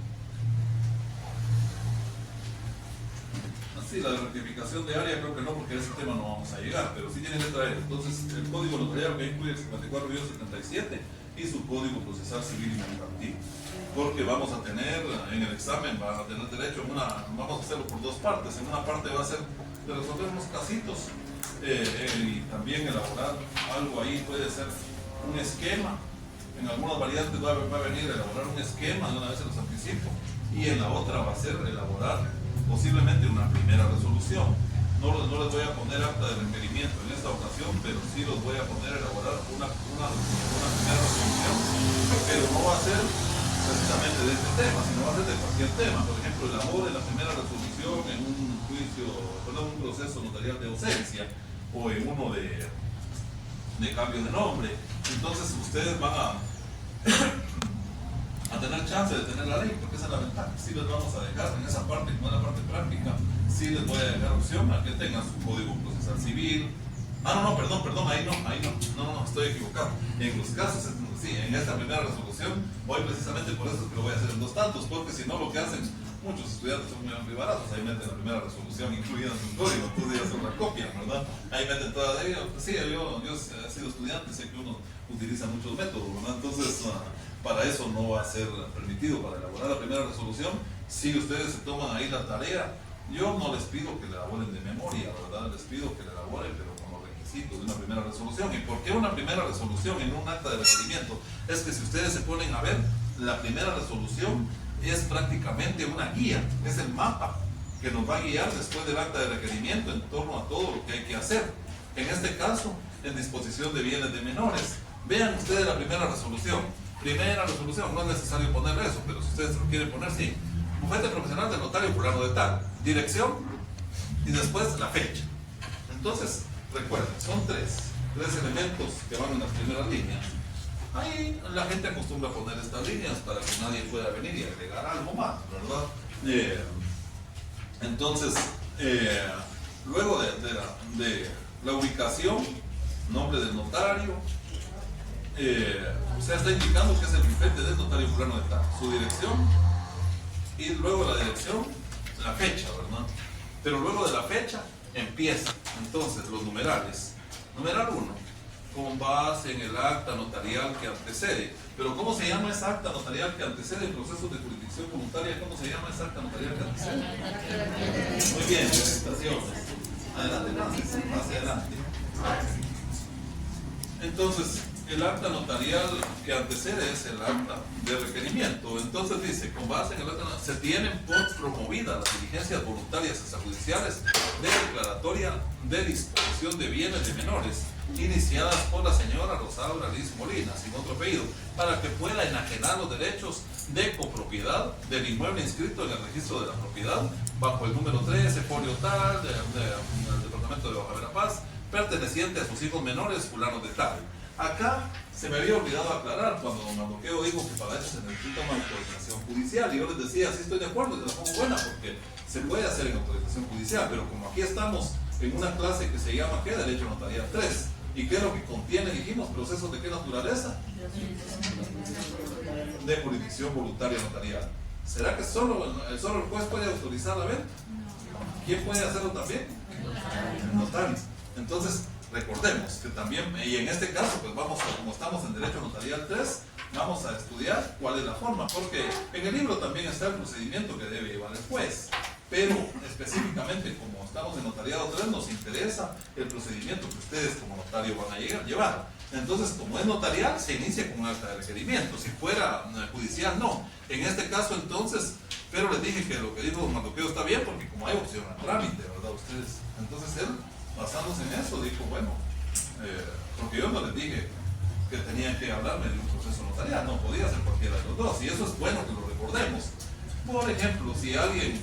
Sí, la de rectificación de área creo que no, porque a ese tema no vamos a llegar, pero sí tienen que traer entonces el código notarial que incluye el 54-77 y su código procesal civil y mercantil, porque vamos a tener en el examen, van a tener derecho vamos a hacerlo por dos partes. En una parte va a ser de resolver unos casitos y también elaborar algo ahí, puede ser un esquema, en algunas variantes va a venir a elaborar un esquema, de una vez se los anticipo, y en la otra va a ser elaborar posiblemente una primera resolución. No les voy a poner acta de requerimiento en esta ocasión, pero sí los voy a poner a elaborar una primera resolución, pero no va a ser precisamente de este tema, sino va a ser de cualquier tema. Por ejemplo, elabore la primera resolución en un un proceso notarial de ausencia o en uno de cambio de nombre. Entonces ustedes van a tener chance de tener la ley, porque esa es la ventaja. Sí les vamos a dejar en esa parte, como en la parte práctica, sí les voy a dejar opción a que tengan su código procesal civil. Perdón, ahí no, estoy equivocado. En los casos, sí, en esta primera resolución, voy precisamente por eso que lo voy a hacer en dos tantos, porque si no lo que hacen, muchos estudiantes son muy baratos, ahí meten la primera resolución incluida en su código, entonces ya son la copia, ¿verdad? Ahí meten todas ellas. Sí, yo he sido estudiante, sé que uno utiliza muchos métodos, ¿verdad? Entonces, para eso no va a ser permitido, para elaborar la primera resolución. Si ustedes se toman ahí la tarea, yo no les pido que la elaboren de memoria, ¿verdad? Les pido que la elaboren, pero con los requisitos de una primera resolución. ¿Y por qué una primera resolución en un acta de requerimiento? Es que si ustedes se ponen a ver, la primera resolución es prácticamente una guía, es el mapa que nos va a guiar después del acta de requerimiento en torno a todo lo que hay que hacer. En este caso, en disposición de bienes de menores. Vean ustedes la primera resolución. Primera resolución, no es necesario poner eso, pero si ustedes lo quieren poner, sí. Bufete profesional del notario fulano de tal, dirección y después la fecha. Entonces, recuerden, son tres elementos que van en las primeras líneas. Ahí la gente acostumbra a poner estas líneas para que nadie pueda venir y agregar algo más, ¿verdad? Entonces, luego de la ubicación, nombre del notario, o sea, está indicando que es el bufete del notario fulano de tal, su dirección y luego la dirección, la fecha, ¿verdad? Pero luego de la fecha empieza entonces los numerales. Numeral 1, con base en el acta notarial que antecede. Pero ¿cómo se llama esa acta notarial que antecede el proceso de jurisdicción voluntaria? ¿Cómo se llama esa acta notarial que antecede? Muy bien, felicitaciones. Adelante, más adelante. Entonces, el acta notarial que antecede es el acta de requerimiento. Entonces dice, con base en el acta se tienen por promovidas las diligencias voluntarias extrajudiciales de declaratoria de disposición de bienes de menores, iniciadas por la señora Rosaura Liz Molina, sin otro apellido, para que pueda enajenar los derechos de copropiedad del inmueble inscrito en el registro de la propiedad, bajo el número 13, folio tal, del departamento de Baja Verapaz, perteneciente a sus hijos menores, fulanos de tal. Acá se me había olvidado aclarar cuando don Mardoqueo dijo que para eso se necesita una autorización judicial, y yo les decía, sí estoy de acuerdo, y la pongo buena porque se puede hacer en autorización judicial, pero como aquí estamos en una clase que se llama ¿qué? Derecho Notarial 3, ¿y qué es lo que contiene? Dijimos, procesos de qué naturaleza? De jurisdicción voluntaria notarial. ¿Será que solo el juez puede autorizar la venta? ¿Quién puede hacerlo también? El notario. Entonces, recordemos que también, y en este caso, pues vamos a, como estamos en Derecho Notarial 3, vamos a estudiar cuál es la forma, porque en el libro también está el procedimiento que debe llevar el juez, pero específicamente como estamos en Notariado 3, nos interesa el procedimiento que ustedes como notario van a llevar. Entonces, como es notarial, se inicia con acta de requerimiento. Si fuera judicial, no. En este caso, entonces, pero les dije que lo que dijo don Mardoqueo está bien, porque como hay opción al trámite, ¿verdad? Ustedes, entonces él, basándose en eso, dijo, bueno, porque yo no les dije que tenían que hablarme de un proceso notarial, no podía ser cualquiera de los dos, y eso es bueno que lo recordemos. Por ejemplo, si alguien,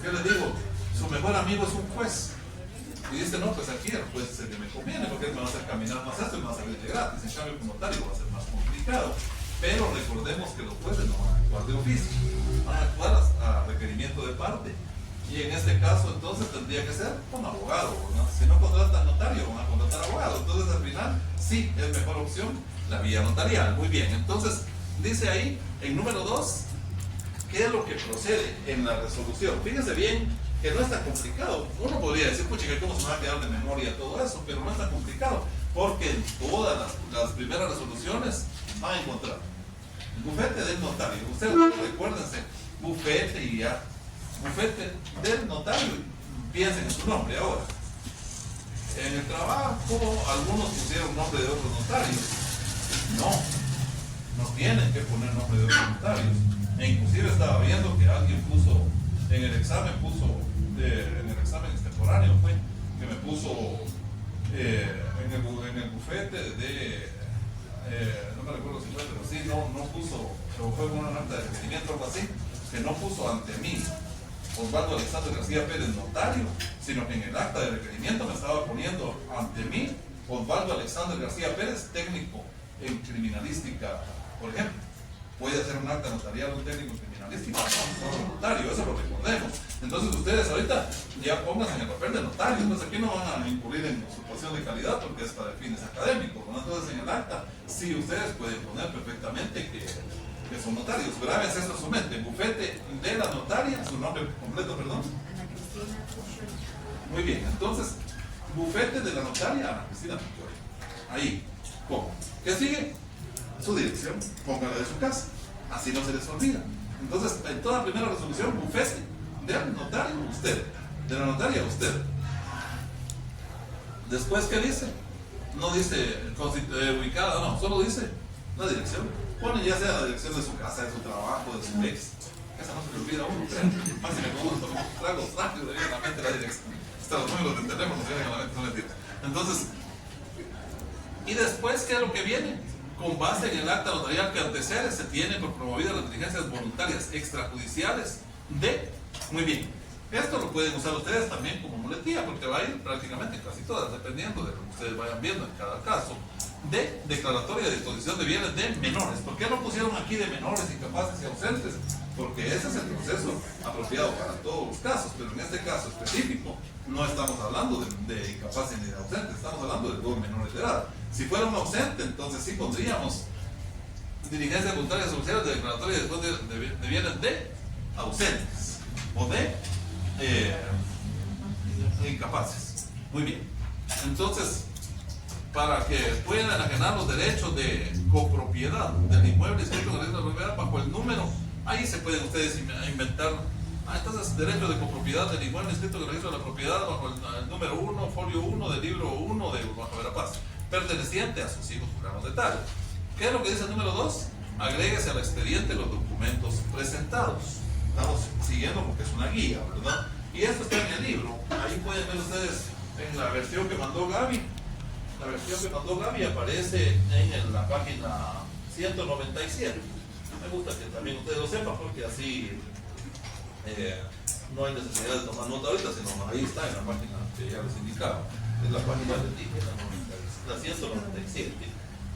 ¿qué les digo? Su mejor amigo es un juez, y dice, no, pues aquí el juez es el que me conviene, porque él me va a hacer caminar más esto y me va a salir de gratis, en cambio como notario va a ser más complicado. Pero recordemos que los jueces no van a actuar de oficio, van a actuar a requerimiento de parte. Y en este caso entonces tendría que ser con abogado, ¿no? Si no contratan notario, van a contratar abogado. Entonces al final sí es mejor opción la vía notarial. Muy bien, entonces dice ahí en número 2, ¿qué es lo que procede en la resolución? Fíjense bien que no es tan complicado. Uno podría decir, pucha, ¿cómo se me va a quedar de memoria todo eso? Pero no es tan complicado, porque en todas las primeras resoluciones va a encontrar el bufete del notario. Ustedes recuérdense, bufete y ya. Bufete del notario, piensen en su nombre ahora. En el trabajo, algunos pusieron nombre de otros notarios. No tienen que poner nombre de otros notarios. E inclusive estaba viendo que alguien puso, en el examen extemporáneo fue, que me puso en el bufete de, no me recuerdo si fue, pero sí, no puso, o fue con una acta de requerimiento o algo así, que no puso ante mí Osvaldo Alexander García Pérez, notario, sino que en el acta de requerimiento me estaba poniendo ante mí Osvaldo Alexander García Pérez, técnico en criminalística, por ejemplo. Puede hacer un acta notarial un técnico en criminalística, no notario, eso lo recordemos. Entonces ustedes ahorita ya pónganse en el papel de notario, entonces aquí no van a incurrir en usurpación de calidad porque es para fines académicos, ¿no? Entonces en el acta sí ustedes pueden poner perfectamente que son notarios. Grábense esto en su mente: bufete de la notaria, su nombre completo, perdón. Ana Cristina Puchol. Muy bien, entonces, bufete de la notaria Ana Cristina Puchol. Ahí, ¿cómo? ¿Qué sigue? Su dirección, póngala de su casa, así no se les olvida. Entonces, en toda primera resolución, bufete del notario, usted. De la notaria, usted. Después, ¿qué dice? No dice ubicada, no, solo dice la dirección. Ponen ya sea la dirección de su casa, de su trabajo, de su ex. Esa no se le olvida a uno, más si me como unos tragos rápido, viene a la mente la dirección. Hasta los números de teléfono se vienen a la mente, no mentira. Entonces, y después, ¿qué es lo que viene? Con base en el acta notarial que antecede, se tiene por promovidas las diligencias voluntarias extrajudiciales de... Muy bien, esto lo pueden usar ustedes también como muletilla, porque va a ir prácticamente casi todas, dependiendo de lo que ustedes vayan viendo en cada caso. De declaratoria de disposición de bienes de menores. ¿Por qué no pusieron aquí de menores, incapaces y ausentes? Porque ese es el proceso apropiado para todos los casos, pero en este caso específico no estamos hablando de incapaces ni de ausentes, estamos hablando de dos menores de edad. Si fuera un ausente, entonces sí pondríamos diligencias voluntarias sociales de declaratoria de bienes de ausentes o de incapaces. Muy bien, entonces, para que puedan enajenar los derechos de copropiedad del inmueble inscrito en el registro de propiedad bajo el número, ahí se pueden ustedes inventar, entonces derechos de copropiedad del inmueble inscrito en el registro de la propiedad bajo el número 1, folio 1 del libro 1 de Bajo Verapaz, perteneciente a sus hijos jurados de tal. ¿Qué es lo que dice el número 2? Agréguese al expediente los documentos presentados. Estamos siguiendo porque es una guía, ¿verdad? Y esto está en el libro, ahí pueden ver ustedes en la versión que mandó Gaby. La versión que mandó Gaby aparece en la página 197. Me gusta que también ustedes lo sepan porque así no hay necesidad de tomar nota ahorita, sino ahí está en la página que ya les indicaba. Es la página de la 197.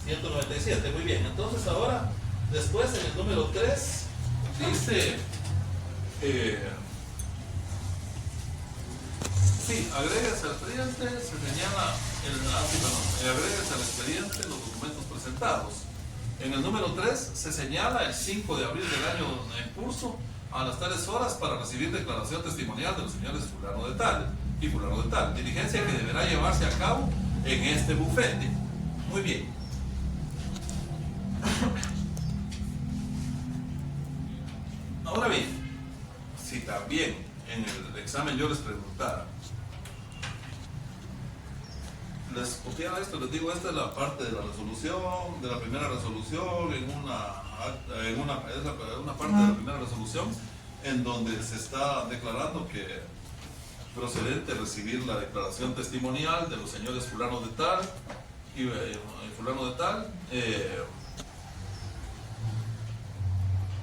197, muy bien. Entonces ahora, después en el número 3, dice... Sí, agréguese al expediente, se señala agréguese al expediente los documentos presentados. En el número 3 se señala el 5 de abril del año en curso a las tales horas para recibir declaración testimonial de los señores fulano de tal. y fulano de tal. Diligencia que deberá llevarse a cabo en este bufete. Muy bien. Ahora bien, si también en el examen yo les preguntara, les copiaba esto, les digo, esta es la parte de la resolución, de la primera resolución, es una parte de la primera resolución en donde se está declarando que procedente recibir la declaración testimonial de los señores fulano de tal y fulano de tal,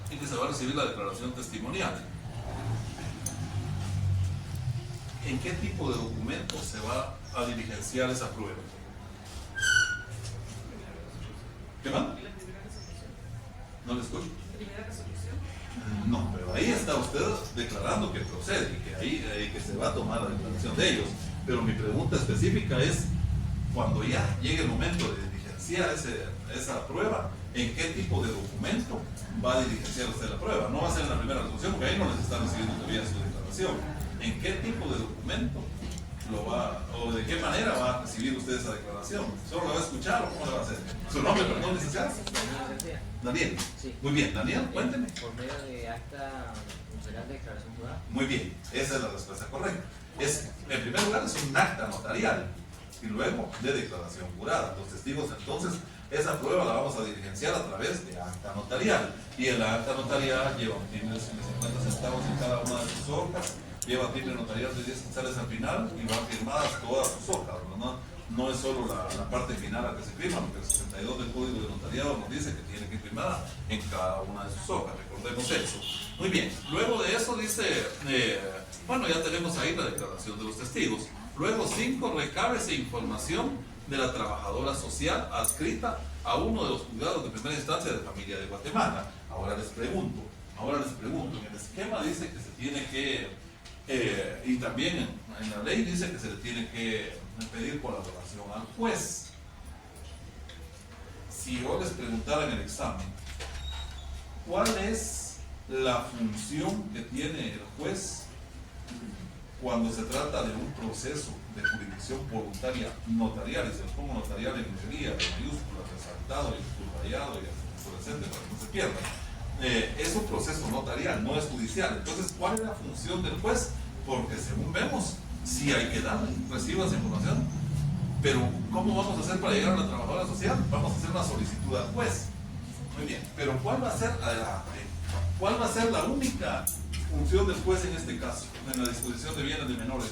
y que se va a recibir la declaración testimonial. ¿En qué tipo de documento se va a diligenciar esa prueba? ¿Qué más? ¿No le escucho? No, pero ahí está usted declarando que procede y que ahí que se va a tomar la declaración de ellos. Pero mi pregunta específica es, cuando ya llegue el momento de diligenciar esa prueba, ¿en qué tipo de documento va a diligenciar usted la prueba? No va a ser en la primera resolución, porque ahí no les está recibiendo todavía su declaración. ¿En qué tipo de documento o de qué manera va a recibir usted esa declaración? ¿Solo la va a escuchar o cómo la va a hacer? ¿Su nombre, perdón, licenciado? Daniel. Sí. Muy bien, Daniel, cuénteme. Por medio de acta notarial de declaración jurada. Muy bien, esa es la respuesta correcta. En primer lugar, es un acta notarial y luego de declaración jurada. Los testigos, entonces, esa prueba la vamos a diligenciar a través de acta notarial. Y el acta notarial lleva un timbre de 50 centavos en cada una de sus hojas, lleva timbre notarial de 10 quetzales al final y van firmadas todas sus hojas, ¿no? No es solo la parte final a que se firma, porque el 62 del Código de Notariado nos dice que tiene que ir firmada en cada una de sus hojas, recordemos eso. Muy bien, luego de eso dice, bueno, ya tenemos ahí la declaración de los testigos. Luego 5, recábese información de la trabajadora social adscrita a uno de los juzgados de primera instancia de familia de Guatemala. Ahora les pregunto, en el esquema dice que se tiene que, y también en la ley dice que se le tiene que pedir colaboración al juez. Si yo les preguntara en el examen, ¿cuál es la función que tiene el juez cuando se trata de un proceso de jurisdicción voluntaria notarial? Y se lo pongo notarial en ingeniería, en mayúsculas, resaltado y subrayado y fluorescente para que no se pierda. Es un proceso notarial, no es judicial. Entonces, ¿cuál es la función del juez? Porque según vemos, sí hay que darle, reciba esa información, pero ¿cómo vamos a hacer para llegar a la trabajadora social? Vamos a hacer una solicitud al juez. Muy bien, pero ¿cuál va a ser la única función del juez en este caso, en la disposición de bienes de menores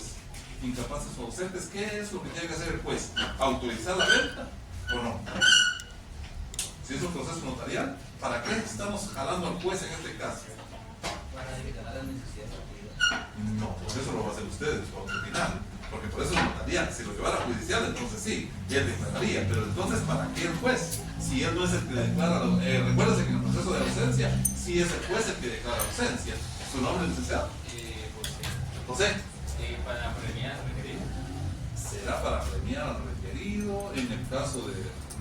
incapaces o ausentes? ¿Qué es lo que tiene que hacer el juez? ¿Autorizar la venta o no? Si es un proceso notarial, ¿para qué estamos jalando al juez en este caso? Para declarar la necesidad de actividad. No, pues eso lo va a hacer ustedes por otro final, porque por eso es notarial. Si lo llevara a judicial, entonces sí, y él declararía. Pero entonces, ¿para qué el juez? Si él no es el que declara, recuérdense que en el proceso de ausencia, sí es el juez el que declara ausencia. ¿Su nombre, licenciado? José. Para premiar al requerido. Será para premiar al requerido en el caso de...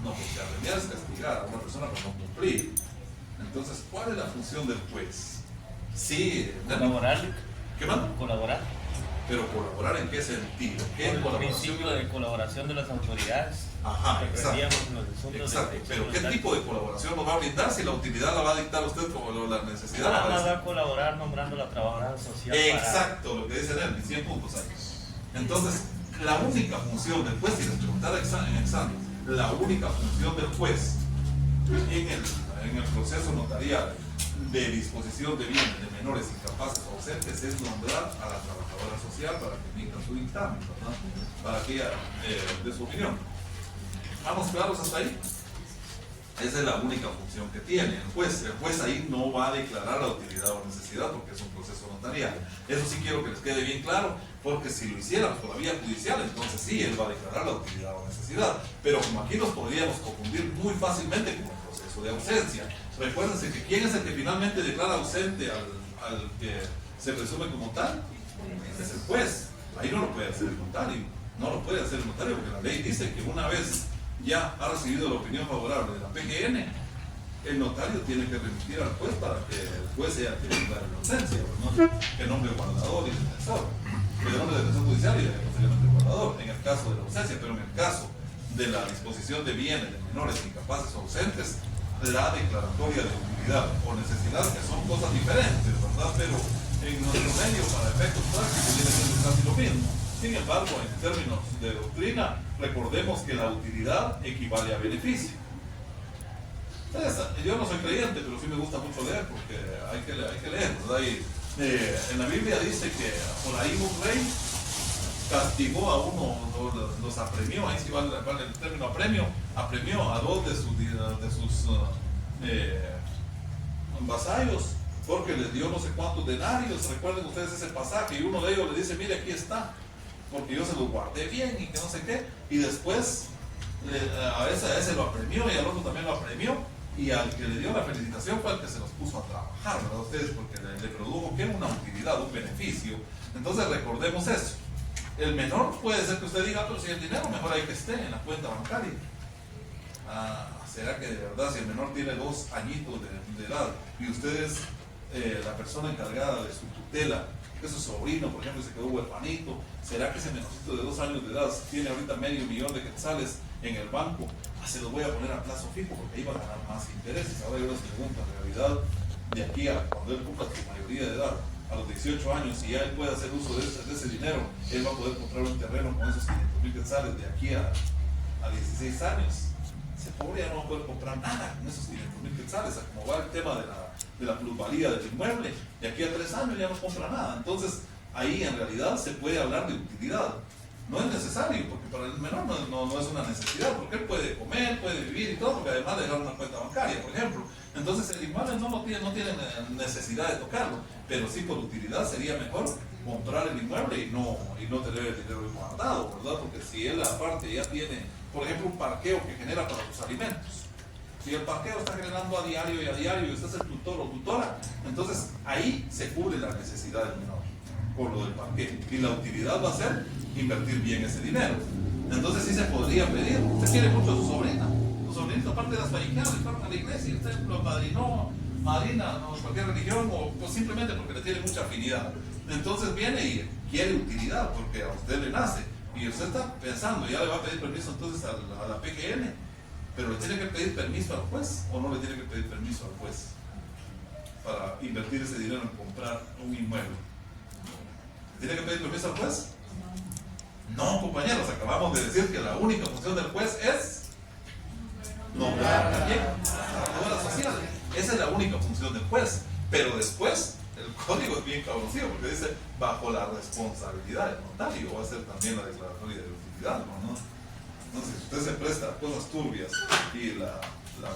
No, porque a premiar es castigar a una persona por no cumplir. Entonces, ¿cuál es la función del juez? Sí, Colaborar. ¿Qué más? Colaborar. Pero colaborar ¿en qué sentido? ¿Qué Por el colaboración? principio de colaboración de las autoridades. Ajá, que exacto. aprendíamos en los asuntos Exacto. de Pero ¿qué protección tipo de colaboración nos va a brindar si la utilidad la va a dictar usted como la necesidad? Nada más parece? va a colaborar nombrando a la trabajadora social. Exacto, lo que dice él, 100 puntos ahí. Entonces, la única función del juez, si les preguntara en examen, la única función del juez en el proceso notarial de disposición de bienes de menores incapaces o ausentes es nombrar a la trabajadora social para que emita su dictamen, ¿verdad? Para que ella dé su opinión. ¿Vamos claros hasta ahí? Esa es la única función que tiene el juez. El juez ahí no va a declarar la utilidad o necesidad porque es un proceso notarial. Eso sí quiero que les quede bien claro, porque si lo hiciéramos por la vía judicial, entonces sí, él va a declarar la utilidad o necesidad. Pero como aquí nos podríamos confundir muy fácilmente con el proceso de ausencia. Recuérdense que ¿quién es el que finalmente declara ausente al que se presume como tal? Es el juez. Ahí no lo puede hacer el notario. No lo puede hacer el notario porque la ley dice que una vez ya ha recibido la opinión favorable de la PGN, el notario tiene que remitir al juez para que el juez sea quien declare la ausencia, ¿no? Que nombre guardador y defensor. quedamos de detención judicial y de posteriormente guardador, en el caso de la ausencia, pero en el caso de la disposición de bienes de menores incapaces o ausentes, la declaratoria de utilidad o necesidad, que son cosas diferentes, ¿verdad? Pero en nuestro medio, para efectos prácticos, viene siendo casi lo mismo. Sin embargo, en términos de doctrina, recordemos que la utilidad equivale a beneficio. Entonces, yo no soy creyente, pero sí me gusta mucho leer, porque hay que leer, ¿verdad? Y, en la Biblia dice que por ahí un rey castigó a uno, los apremió, ahí sí vale el término apremió a dos de sus vasallos, porque les dio no sé cuántos denarios. Recuerden ustedes ese pasaje, y uno de ellos le dice: mire, aquí está, porque yo se los guardé bien y que no sé qué, y después a ese lo apremió y al otro también lo apremió, y al que le dio la felicitación fue el que se los puso a trabajar, ¿verdad? Ustedes, porque le produjo que una utilidad, un beneficio. Entonces recordemos eso. El menor puede ser que usted diga: pero si el dinero mejor hay que esté en la cuenta bancaria. ¿Será que de verdad, si el menor tiene 2 añitos de edad y usted es la persona encargada de su tutela, que su sobrino, por ejemplo, se quedó huerfanito, será que ese menorcito de 2 años de edad tiene ahorita $500,000 de quetzales en el banco? Se los voy a poner a plazo fijo porque ahí va a ganar más intereses. Ahora yo les pregunto, en realidad, de aquí a cuando él cumpla su mayoría de edad, a los 18 años, si ya él puede hacer uso de ese dinero, él va a poder comprar un terreno con esos 500,000 quetzales de aquí a 16 años. Ese pobre ya no va a poder comprar nada con esos 500,000 quetzales. Como va el tema de la plusvalía del inmueble, de aquí a 3 años ya no compra nada. Entonces, ahí en realidad se puede hablar de utilidad. No es necesario, porque para el menor no es una necesidad, porque él puede comer, puede vivir y todo, porque además de dejar una cuenta bancaria, por ejemplo. Entonces el inmueble no tiene necesidad de tocarlo, pero sí por utilidad sería mejor comprar el inmueble y no tener el dinero guardado, ¿verdad? Porque si él aparte ya tiene, por ejemplo, un parqueo que genera para sus alimentos, si el parqueo está generando a diario y usted es el tutor o tutora, entonces ahí se cubre la necesidad del menor por lo del parqueo, y la utilidad va a ser invertir bien ese dinero. Entonces sí se podría pedir. Usted quiere mucho a su sobrina, aparte de las faiqueadas, parte de la iglesia, y usted lo padrinó, madrina, no, cualquier religión, o pues simplemente porque le tiene mucha afinidad. Entonces viene y quiere utilidad porque a usted le nace, y usted está pensando, ya le va a pedir permiso entonces a la PGN, pero le tiene que pedir permiso al juez, o no le tiene que pedir permiso al juez para invertir ese dinero en comprar un inmueble. ¿Tiene que pedir permiso al juez? No, compañeros, acabamos de decir que la única función del juez es nombrar también a la social. Esa es la única función del juez. Pero después, el código es bien cabroncillo porque dice: bajo la responsabilidad del notario va a ser también la declaratoria de utilidad, ¿no? Entonces, si usted se presta a cosas turbias y la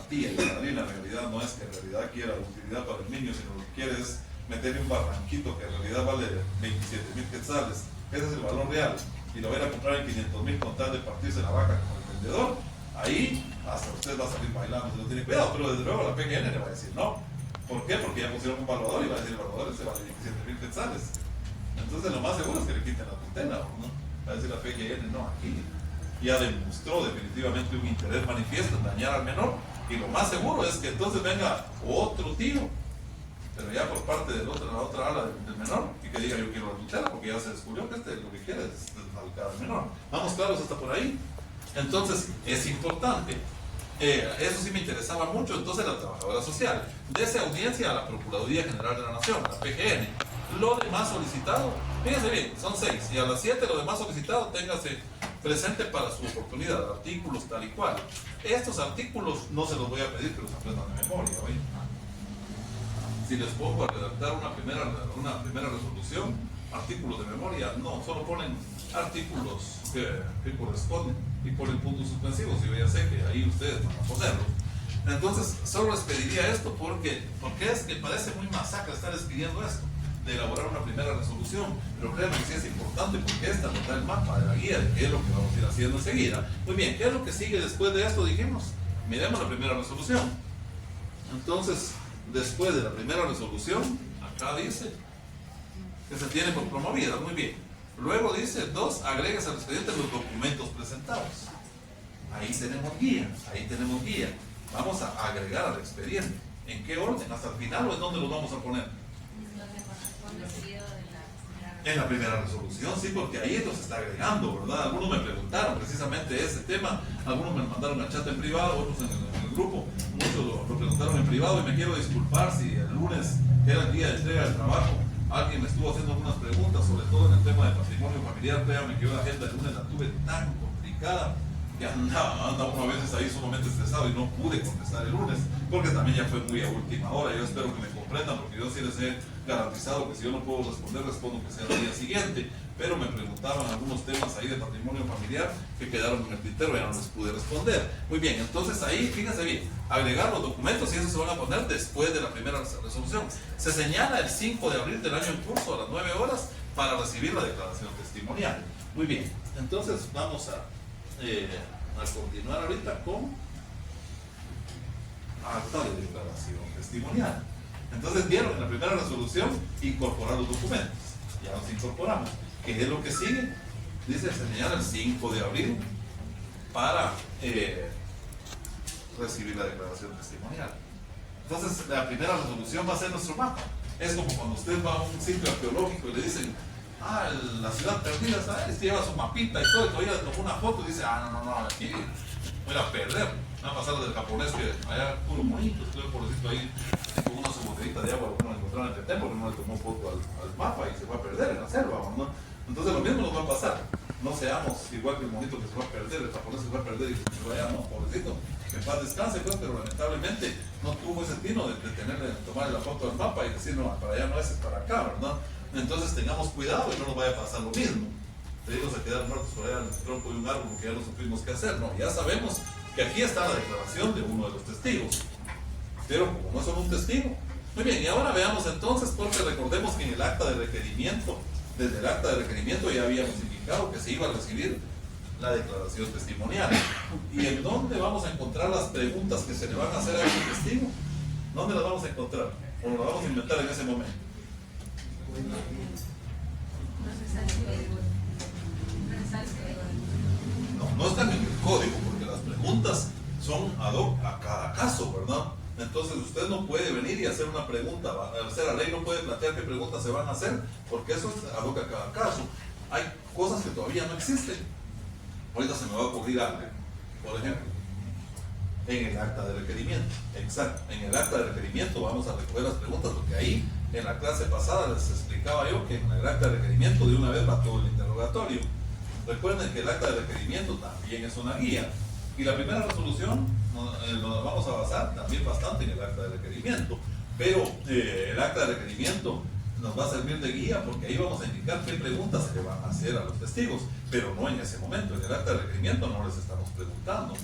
tía y la madrina en realidad no es que en realidad quiera utilidad para el niño, sino lo que quiere es meterle un barranquito que en realidad vale 27,000 quetzales, ese es el valor real, y lo van a comprar en 500,000 con tal de partirse la vaca con el vendedor, ahí hasta usted va a salir bailando, si no tiene cuidado. Pero desde luego la PGN le va a decir no. ¿Por qué? Porque ya pusieron un evaluador y va a decir: el evaluador se vale 27,000 quetzales. Entonces lo más seguro es que le quiten la tutela, ¿no? Va a decir la PGN: no, aquí ya demostró definitivamente un interés manifiesto en dañar al menor, y lo más seguro es que entonces venga otro tío, pero ya por parte de la otra ala del menor, y que diga: yo quiero la tutela, porque ya se descubrió que lo que quiere es desfalcar al menor. ¿Vamos claros hasta por ahí? Entonces es importante. Eso sí me interesaba mucho. Entonces la trabajadora social, dese audiencia a la Procuraduría General de la Nación, a la PGN. Lo demás solicitado, fíjense bien, son 6, y a las 7 lo demás solicitado téngase presente para su oportunidad, artículos tal y cual. Estos artículos no se los voy a pedir que los aprendan de memoria, ¿oye? Si les pongo a redactar una primera resolución, artículos de memoria, no, solo ponen artículos que corresponden y ponen puntos suspensivos, y yo ya sé que ahí ustedes van a ponerlos. Entonces, solo les pediría esto porque es que parece muy masacre estar pidiendo esto, de elaborar una primera resolución, pero créanme que sí es importante, porque esta nos da el mapa de la guía de qué es lo que vamos a ir haciendo enseguida. Muy bien, ¿qué es lo que sigue después de esto? Dijimos, miremos la primera resolución. Entonces, después de la primera resolución, acá dice que se tiene por promovida, muy bien. Luego dice: 2, agregues al expediente los documentos presentados. Ahí tenemos guía, Vamos a agregar al expediente. ¿En qué orden? ¿Hasta el final o en dónde los vamos a poner? Donde corresponde seguido de la primera En la primera resolución, sí, porque ahí nos está agregando, ¿verdad? Algunos me preguntaron precisamente ese tema, algunos me mandaron al chat en privado, otros en el grupo, muchos lo preguntaron en privado y me quiero disculpar si el lunes, que era el día de entrega del trabajo, alguien me estuvo haciendo algunas preguntas, sobre todo en el tema de patrimonio familiar. Créanme que yo la agenda del lunes la tuve tan complicada que anda uno a veces ahí sumamente estresado y no pude contestar el lunes, porque también ya fue muy a última hora. Yo espero que me comprendan, porque yo sí les he garantizado que si yo no puedo responder, respondo que sea el día siguiente, pero me preguntaban algunos temas ahí de patrimonio familiar que quedaron en el tintero y ya no les pude responder. Muy bien, entonces ahí, fíjense bien, agregar los documentos y eso se van a poner después de la primera resolución. Se señala el 5 de abril del año en curso a las 9 horas para recibir la declaración testimonial. Muy bien, entonces vamos a continuar ahorita con acta de declaración testimonial. Entonces vieron en la primera resolución incorporar los documentos, ya los incorporamos. ¿Qué es lo que sigue? Dice señala el 5 de abril para recibir la declaración testimonial. Entonces la primera resolución va a ser nuestro mapa. Es como cuando usted va a un sitio arqueológico y le dicen, la ciudad perdida, ¿sabes? Lleva su mapita y todo, y todavía le tomó una foto y dice, no, aquí voy a perder. Va a pasar del japonés que allá puro monito, estuve por decirlo ahí con una su botellita de agua, uno encontró en el tetén porque no le tomó foto al mapa y se va a perder en la selva, ¿no? Entonces lo mismo nos va a pasar. No seamos igual que el monito que se va a perder, el japonés se va a perder y se vaya, no, pobrecito, que en paz descanse, pues, pero lamentablemente no tuvo ese tino de tomarle la foto al mapa y decir, no, para allá no es para acá, ¿verdad? Entonces tengamos cuidado y no nos vaya a pasar lo mismo. Tenemos a quedar muertos por allá en el tronco de un árbol porque ya no supimos qué hacer, ¿no? Ya sabemos que aquí está la declaración de uno de los testigos, pero como no son un testigo. Muy bien, y ahora veamos entonces, porque recordemos que en el acta de requerimiento, desde el acta de requerimiento ya habíamos indicado que se iba a recibir la declaración testimonial. ¿Y en dónde vamos a encontrar las preguntas que se le van a hacer a ese testigo? ¿Dónde las vamos a encontrar? ¿O las vamos a inventar en ese momento? No están en el código, porque las preguntas son ad hoc a cada caso, ¿verdad? Entonces usted no puede venir y hacer una pregunta, o sea, la ley no puede plantear qué preguntas se van a hacer, porque eso es ad hoc a cada caso. Hay cosas que todavía no existen. Ahorita se me va a ocurrir algo, por ejemplo, en el acta de requerimiento. Exacto, en el acta de requerimiento vamos a recoger las preguntas, porque ahí en la clase pasada les explicaba yo que en el acta de requerimiento de una vez va todo el interrogatorio. Recuerden que el acta de requerimiento también es una guía. Y la primera resolución nos vamos a basar también bastante en el acta de requerimiento. Pero el acta de requerimiento nos va a servir de guía porque ahí vamos a indicar qué preguntas se le van a hacer a los testigos. Pero no en ese momento. En el acta de requerimiento no les estamos preguntando.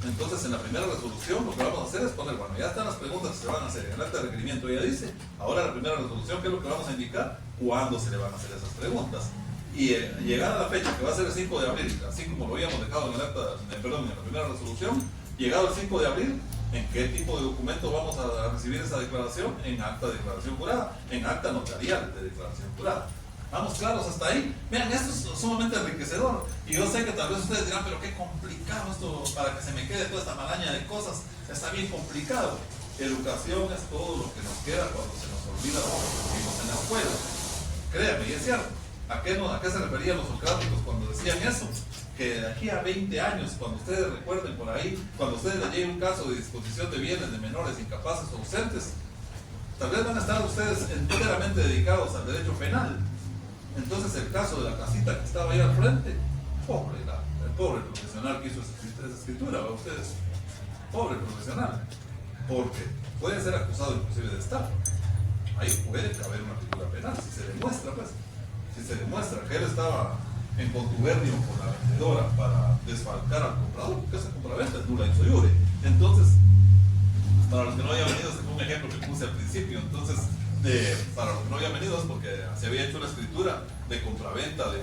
Entonces, en la primera resolución lo que vamos a hacer es poner, bueno, ya están las preguntas que se van a hacer. En el acta de requerimiento ya dice, ahora la primera resolución, ¿qué es lo que vamos a indicar? ¿Cuándo se le van a hacer esas preguntas? Y llegar a la fecha, que va a ser el 5 de abril, así como lo habíamos dejado en el acta, en la primera resolución, llegado el 5 de abril, ¿en qué tipo de documento vamos a recibir esa declaración? En acta de declaración jurada, en acta notarial de declaración jurada. ¿Vamos claros hasta ahí? Vean, esto es sumamente enriquecedor. Y yo sé que tal vez ustedes dirán, pero qué complicado esto para que se me quede toda esta maraña de cosas. Está bien complicado. Educación es todo lo que nos queda cuando se nos olvida lo que vimos en la escuela. Créanme, y es cierto. ¿A qué se referían los socráticos cuando decían eso? Que de aquí a 20 años, cuando ustedes recuerden por ahí, cuando ustedes les llegue un caso de disposición de bienes de menores incapaces o ausentes, tal vez van a estar ustedes enteramente dedicados al derecho penal. Entonces el caso de la casita que estaba ahí al frente, el pobre profesional que hizo esa escritura, ¿va ustedes? Pobre profesional, porque puede ser acusado inclusive de estafa. Ahí puede caber una figura penal, si se demuestra, pues. Si se demuestra que él estaba en contubernio con la vendedora para desfalcar al comprador, porque esa compraventa es nula in so iure. Entonces, para los que no hayan venido, este fue un ejemplo que puse al principio. Entonces, para los que no habían venido es porque se había hecho una escritura de compraventa de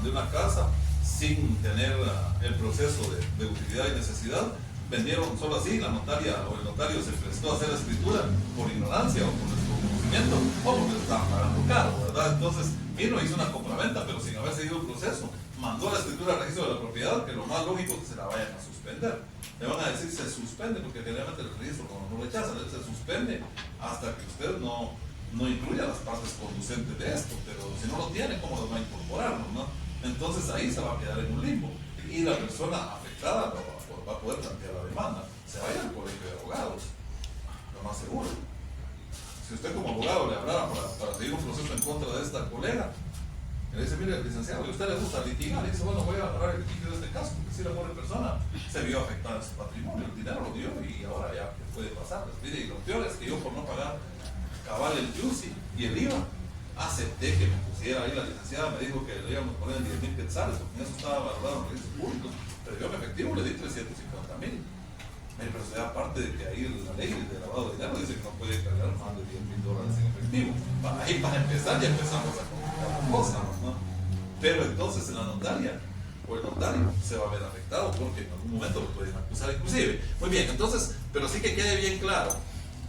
una casa sin tener el proceso de utilidad y necesidad. Vendieron solo así, la notaria o el notario se prestó a hacer la escritura por ignorancia o por desconocimiento o porque le estaban pagando caro, ¿verdad? Entonces vino, hizo una compraventa pero sin haber seguido el proceso, mandó la escritura al registro de la propiedad, que lo más lógico es que se la vayan a suspender. Le van a decir se suspende porque generalmente el registro cuando no rechazan, se suspende hasta que usted no no incluye las partes conducentes de esto, pero si no lo tiene, ¿cómo lo va a incorporar, no? Entonces ahí se va a quedar en un limbo y la persona afectada va a poder plantear la demanda. Se vaya al colegio de abogados, lo más seguro. Si usted como abogado le hablara para seguir un proceso en contra de esta colega, le dice, mire, licenciado, ¿y a usted le gusta litigar? Y dice, bueno, voy a agarrar el litigio de este caso, porque si la pobre persona se vio afectada en su patrimonio, el dinero lo dio y ahora ya, ¿qué puede pasar? Mire, y lo peor es que yo por no pagar cabal el JUSI y el IVA, acepté que me pusiera ahí la licenciada, me dijo que le íbamos a poner en 10,000 quetzales, porque eso estaba valorado en registros públicos, pero yo en efectivo le di 350,000. Pero se da parte de que ahí la ley de lavado de dinero dice que no puede cargar más de $10,000 en efectivo. Ahí para empezar ya empezamos a complicar las cosas, ¿no? Pero entonces en la notaria o el notario se va a ver afectado porque en algún momento lo pueden acusar inclusive. Muy bien, entonces, pero sí que quede bien claro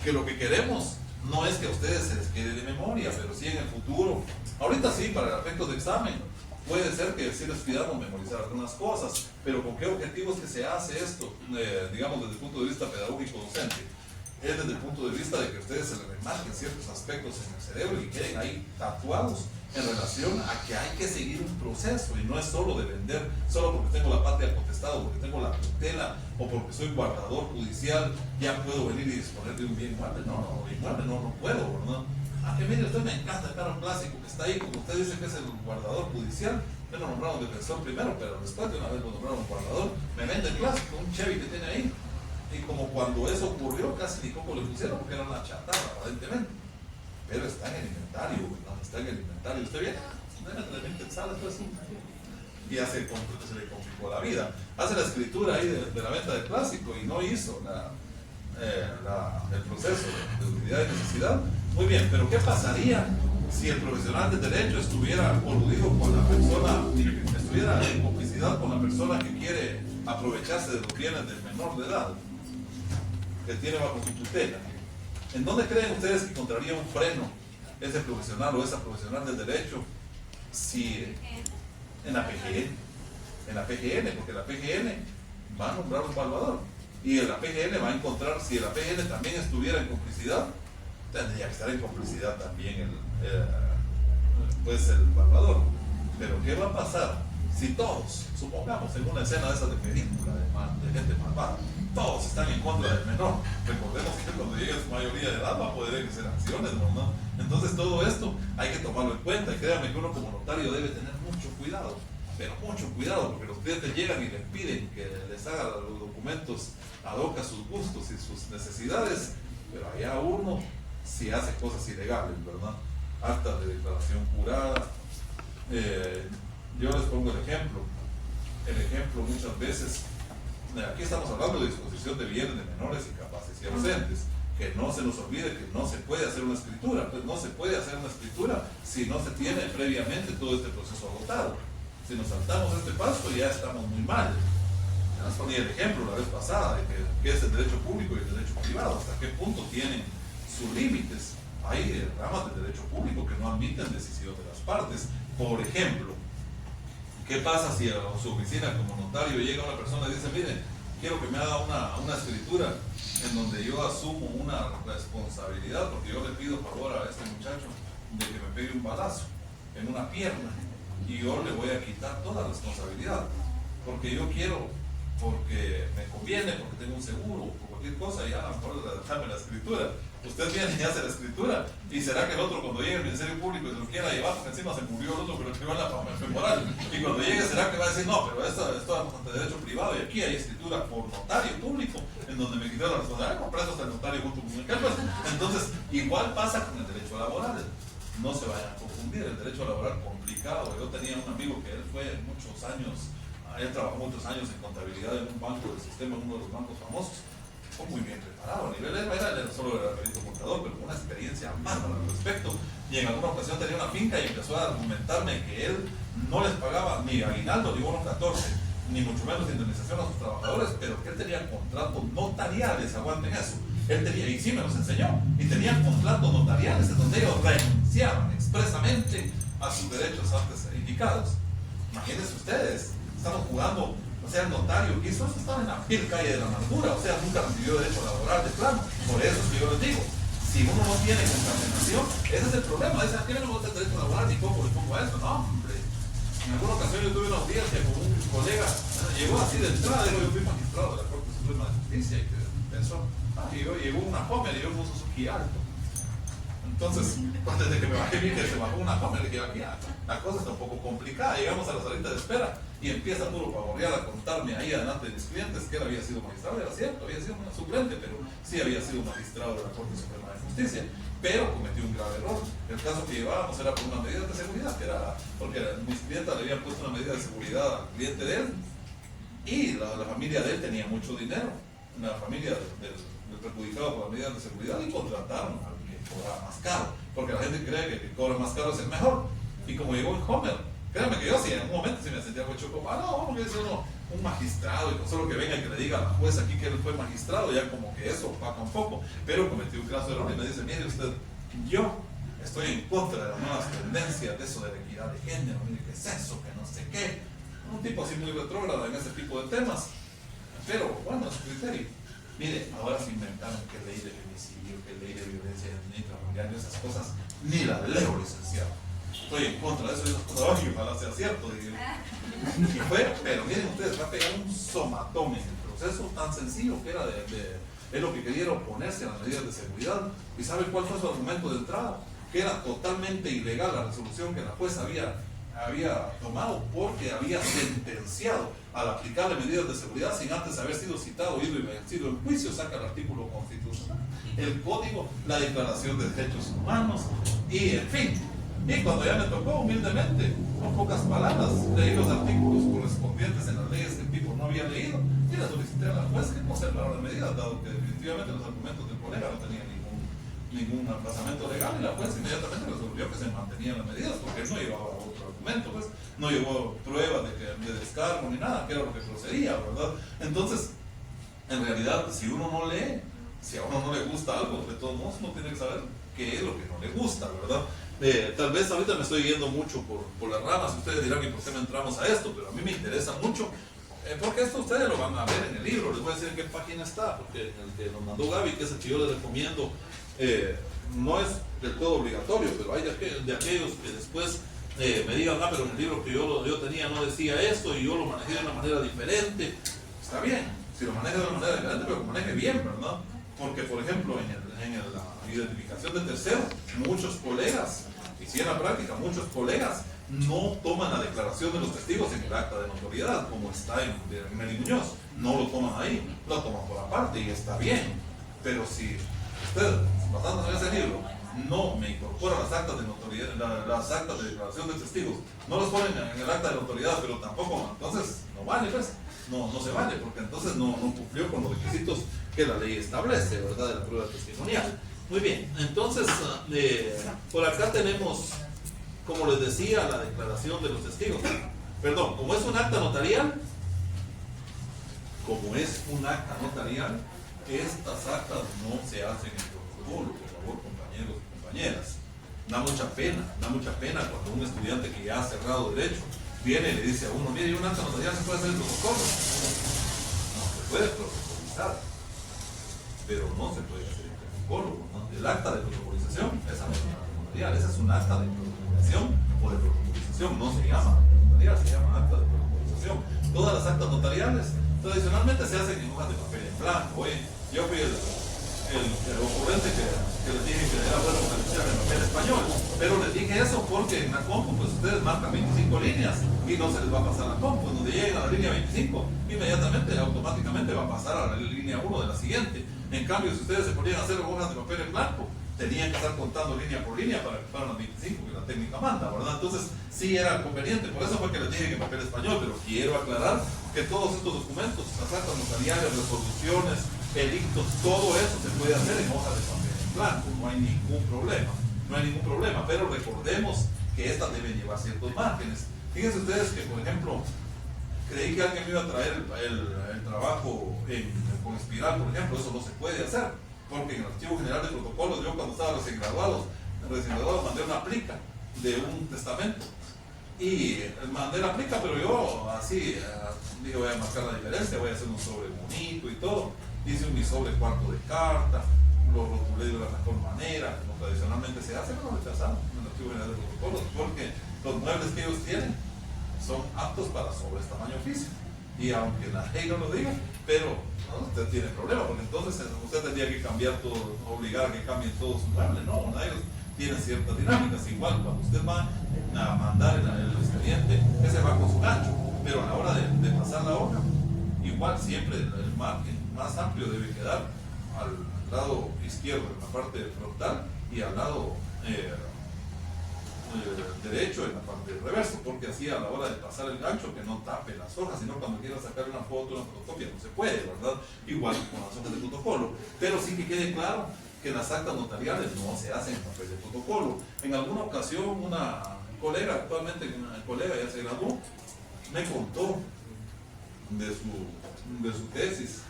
que lo que queremos no es que a ustedes se les quede de memoria, pero sí en el futuro. Ahorita sí, para el efecto de examen, puede ser que sí les pidamos memorizar algunas cosas, pero ¿con qué objetivos que se hace esto? Digamos desde el punto de vista pedagógico docente. Es desde el punto de vista de que ustedes se les remarquen ciertos aspectos en el cerebro y queden ahí tatuados en relación a que hay que seguir un proceso y no es solo de vender, solo porque tengo la patria potestad o porque tengo la tutela o porque soy guardador judicial, ya puedo venir y disponer de un bien inmueble. No, inmueble no puedo, ¿verdad? Ah, que mire, usted me encanta el carro clásico que está ahí, como usted dice que es el guardador judicial, me lo nombraron defensor primero, pero después de una vez lo nombraron guardador, me vende el clásico, un Chevy que tiene ahí. Y como cuando eso ocurrió, casi ni poco le pusieron porque era una chatarra, aparentemente. Pero está en el inventario, ¿no? Está en el inventario. Usted viene, deme 3,000 quetzales, pues, y ya se le complicó la vida. Hace la escritura ahí de la venta del clásico y no hizo el proceso de utilidad y necesidad. Muy bien, pero ¿qué pasaría si el profesional de derecho estuviera coludido con la persona, estuviera en complicidad con la persona que quiere aprovecharse de los bienes del menor de edad, que tiene bajo su tutela? ¿En dónde creen ustedes que encontraría un freno ese profesional o esa profesional del derecho? Si en la PGN, porque la PGN va a nombrar un evaluador y la PGN va a encontrar, si la PGN también estuviera en complicidad, tendría que estar en complicidad también el evaluador. Pero ¿qué va a pasar si todos, supongamos en una escena de esas de película de gente malvada, todos están en contra del menor? Recordemos que cuando llegue a su mayoría de edad va a poder ejercer acciones, ¿no? Entonces todo esto hay que tomarlo en cuenta y créanme que uno como notario debe tener mucho cuidado, pero mucho cuidado, porque los clientes llegan y les piden que les haga los documentos ad hoc a sus gustos y sus necesidades, pero allá uno si hace cosas ilegales, ¿verdad? Actas de declaración jurada. Yo les pongo el ejemplo muchas veces, aquí estamos hablando de disposición de bienes de menores, incapaces y ausentes, que no se nos olvide que no se puede hacer una escritura, pues no se puede hacer una escritura si no se tiene previamente todo este proceso agotado. Si nos saltamos este paso ya estamos muy mal. Ya les ponía el ejemplo la vez pasada de que es el derecho público y el derecho privado, hasta qué punto tienen sus límites. Hay ramas del derecho público que no admiten decisión de las partes. Por ejemplo, ¿qué pasa si a su oficina como notario llega una persona y dice, mire, quiero que me haga una escritura en donde yo asumo una responsabilidad porque yo le pido favor a este muchacho de que me pegue un balazo en una pierna y yo le voy a quitar toda responsabilidad porque yo quiero, porque me conviene, porque tengo un seguro, por cualquier cosa, y a lo mejor dejarme la escritura? Usted viene y hace la escritura, y será que el otro cuando llegue al Ministerio Público y se lo quiera llevar porque encima se murió el otro que lo escribió en la femoral, y cuando llegue será que va a decir, no, pero esto es ante derecho privado y aquí hay escritura por notario público en donde me quité la responsabilidad, por eso hasta el notario junto con el cargo. Entonces igual pasa con el derecho laboral, no se vayan a confundir, el derecho laboral complicado. Yo tenía un amigo que él fue muchos años, él trabajó muchos años en contabilidad en un banco del sistema, en uno de los bancos famosos. Fue muy bien preparado, a nivel solo era perito contador, pero con una experiencia bárbara al respecto. Y en alguna ocasión tenía una finca y empezó a argumentarme que él no les pagaba ni aguinaldo, ni bono 14, ni mucho menos indemnización a sus trabajadores, pero que él tenía contratos notariales, aguanten eso. Él tenía, y sí me los enseñó, y tenían contratos notariales en donde ellos renunciaban expresamente a sus derechos antes indicados. Imagínense ustedes, estamos jugando. O sea, el notario que hizo eso estaba en la piel calle de la amargura, o sea, nunca recibió derecho laboral de plano. Por eso es que yo les digo, Si uno no tiene contaminación, ese es el problema. Dice, aquí no me gusta el derecho laboral, ni poco le pongo a eso. No, hombre. En alguna ocasión yo tuve una audiencia con un colega, llegó así de entrada, digo, yo fui magistrado de la Corte Suprema de Justicia, y que pensó, llegó una Homer y yo puso su Kia alto. Entonces, antes de que me bajé, vi que se bajó una Homer, le dije, aquí la cosa está un poco complicada. Llegamos a la salita de espera y empieza puro pavorear a contarme ahí adelante de mis clientes que él había sido magistrado. Era cierto, había sido una suplente, pero sí había sido magistrado de la Corte Suprema de Justicia. Pero cometió un grave error. El caso que llevábamos era por una medida de seguridad, que era porque mis clientes le habían puesto una medida de seguridad al cliente de él y la familia de él tenía mucho dinero. La familia del perjudicado por la medida de seguridad y contrataron al que cobraba más caro, porque la gente cree que el que cobra más caro es el mejor. Y como llegó en Homer, créanme que yo sí, en algún momento sí me sentía mucho como, no, porque es uno un magistrado y con solo que venga y que le diga a la juez aquí que él fue magistrado, ya como que eso opaca un poco, pero cometió un caso de error y me dice, mire usted, yo estoy en contra de las nuevas tendencias de eso de la equidad de género, mire qué es eso, que no sé qué, un tipo así muy retrógrado en ese tipo de temas, pero bueno, es su criterio. Mire, ahora se inventaron que ley de femicidio, que ley de violencia intrafamiliar y esas cosas, ni la leo, licenciado. Estoy en contra de eso y esas cosas, y ojalá sea cierto. Y fue, pero miren ustedes, va a pegar un somatón en el proceso tan sencillo que era es lo que quería oponerse a las medidas de seguridad. ¿Y sabe cuál fue su argumento de entrada? Que era totalmente ilegal la resolución que la juez había tomado porque había sentenciado al aplicarle medidas de seguridad sin antes haber sido citado, ido y vencido en juicio. Saca el artículo constitucional, el código, la declaración de derechos humanos y en fin. Y cuando ya me tocó humildemente, con pocas palabras, leí los artículos correspondientes en las leyes que el tipo no había leído y le solicité a la juez que conservara las medidas, dado que definitivamente los argumentos del colega no tenían ningún aplazamiento legal, y la juez inmediatamente resolvió que se mantenían las medidas porque él no llevaba otro argumento, pues no llevó pruebas de descargo ni nada, que era lo que procedía, ¿verdad? Entonces, en realidad, si uno no lee, si a uno no le gusta algo, de todos modos uno tiene que saber qué es lo que no le gusta, ¿verdad? Tal vez ahorita me estoy yendo mucho por las ramas, ustedes dirán, ¿y por qué no entramos a esto? Pero a mí me interesa mucho, porque esto ustedes lo van a ver en el libro, les voy a decir en qué página está, porque en el que nos mandó Gaby, que es el que yo les recomiendo, no es del todo obligatorio, pero hay de aquellos que después me digan, pero en el libro que yo tenía no decía esto y yo lo manejé de una manera diferente. Está bien, si lo maneja de una manera diferente, pero que maneje bien, ¿verdad? Porque, por ejemplo, en la identificación de terceros, muchos colegas, y si en la práctica, muchos colegas no toman la declaración de los testigos en el acta de notoriedad, como está en Meli Muñoz. No lo toman ahí, lo toman por aparte y está bien. Pero si usted, basándose en ese libro, no me incorpora las actas de notoriedad, las actas de declaración de testigos, no los ponen en el acta de notoriedad, pero tampoco, entonces no vale, pues, no se vale, porque entonces no cumplió con los requisitos que la ley establece, ¿verdad?, de la prueba testimonial. Muy bien, entonces, por acá tenemos, como les decía, la declaración de los testigos. Perdón, como es un acta notarial, estas actas no se hacen en protocolo, por favor, compañeros y compañeras. Da mucha pena cuando un estudiante que ya ha cerrado derecho viene y le dice a uno, mire, un acta notarial se puede hacer en protocolo. No se puede protocolizar, pero no se puede hacer en protocolo, ¿no? El acta de protocolización, esa no es una acta notarial, esa es un acta de protocolización o de protocolización, no se llama notarial, se llama acta de protocolización. Todas las actas notariales tradicionalmente se hacen en hojas de papel en blanco. Yo fui el ocurrente que les dije que era bueno que lo hicieran en papel español, pero les dije eso porque en la compu pues ustedes marcan 25 líneas y no se les va a pasar la compu. Cuando lleguen a la línea 25, inmediatamente, automáticamente va a pasar a la línea 1 de la siguiente. En cambio, si ustedes se ponían a hacer hojas de papel en blanco, tenían que estar contando línea por línea para que fueran las 25 que la técnica manda, ¿verdad? Entonces sí era conveniente, por eso fue que les dije que papel español, pero quiero aclarar que todos estos documentos, las actas notariales, resoluciones, edictos, todo eso se puede hacer en hojas de papel en blanco, no hay ningún problema, pero recordemos que estas deben llevar ciertos márgenes. Fíjense ustedes que, por ejemplo, creí que alguien me iba a traer el trabajo con espiral, por ejemplo, eso no se puede hacer, porque en el Archivo General de Protocolos, yo cuando estaba recién graduado mandé una plica de un testamento y mandé la plica, pero yo así dije, voy a marcar la diferencia, voy a hacer un sobre bonito y todo. Hice mi sobre cuarto de carta, lo rotulé de la mejor manera, como tradicionalmente se hace, pero rechazamos en el Archivo General de Protocolos, porque los muebles que ellos tienen son aptos para sobre tamaño físico. Y aunque la ley no lo diga, pero ¿no? Usted tiene problema, porque entonces usted tendría que cambiar todo, obligar a que cambien todos sus muebles. No, ellos tienen ciertas dinámicas. Igual, cuando usted va a mandar el expediente, ese va con su gancho, pero a la hora de pasar la hoja, igual siempre el margen más amplio debe quedar al lado izquierdo, en la parte frontal, y al lado derecho en la parte del reverso, porque así a la hora de pasar el gancho que no tape las hojas, sino cuando quiera sacar una foto, una fotocopia, no se puede, ¿verdad? Igual con las hojas de protocolo, pero sí que quede claro que las actas notariales no se hacen en papel de protocolo. En alguna ocasión una colega, actualmente una colega ya se graduó, me contó de su tesis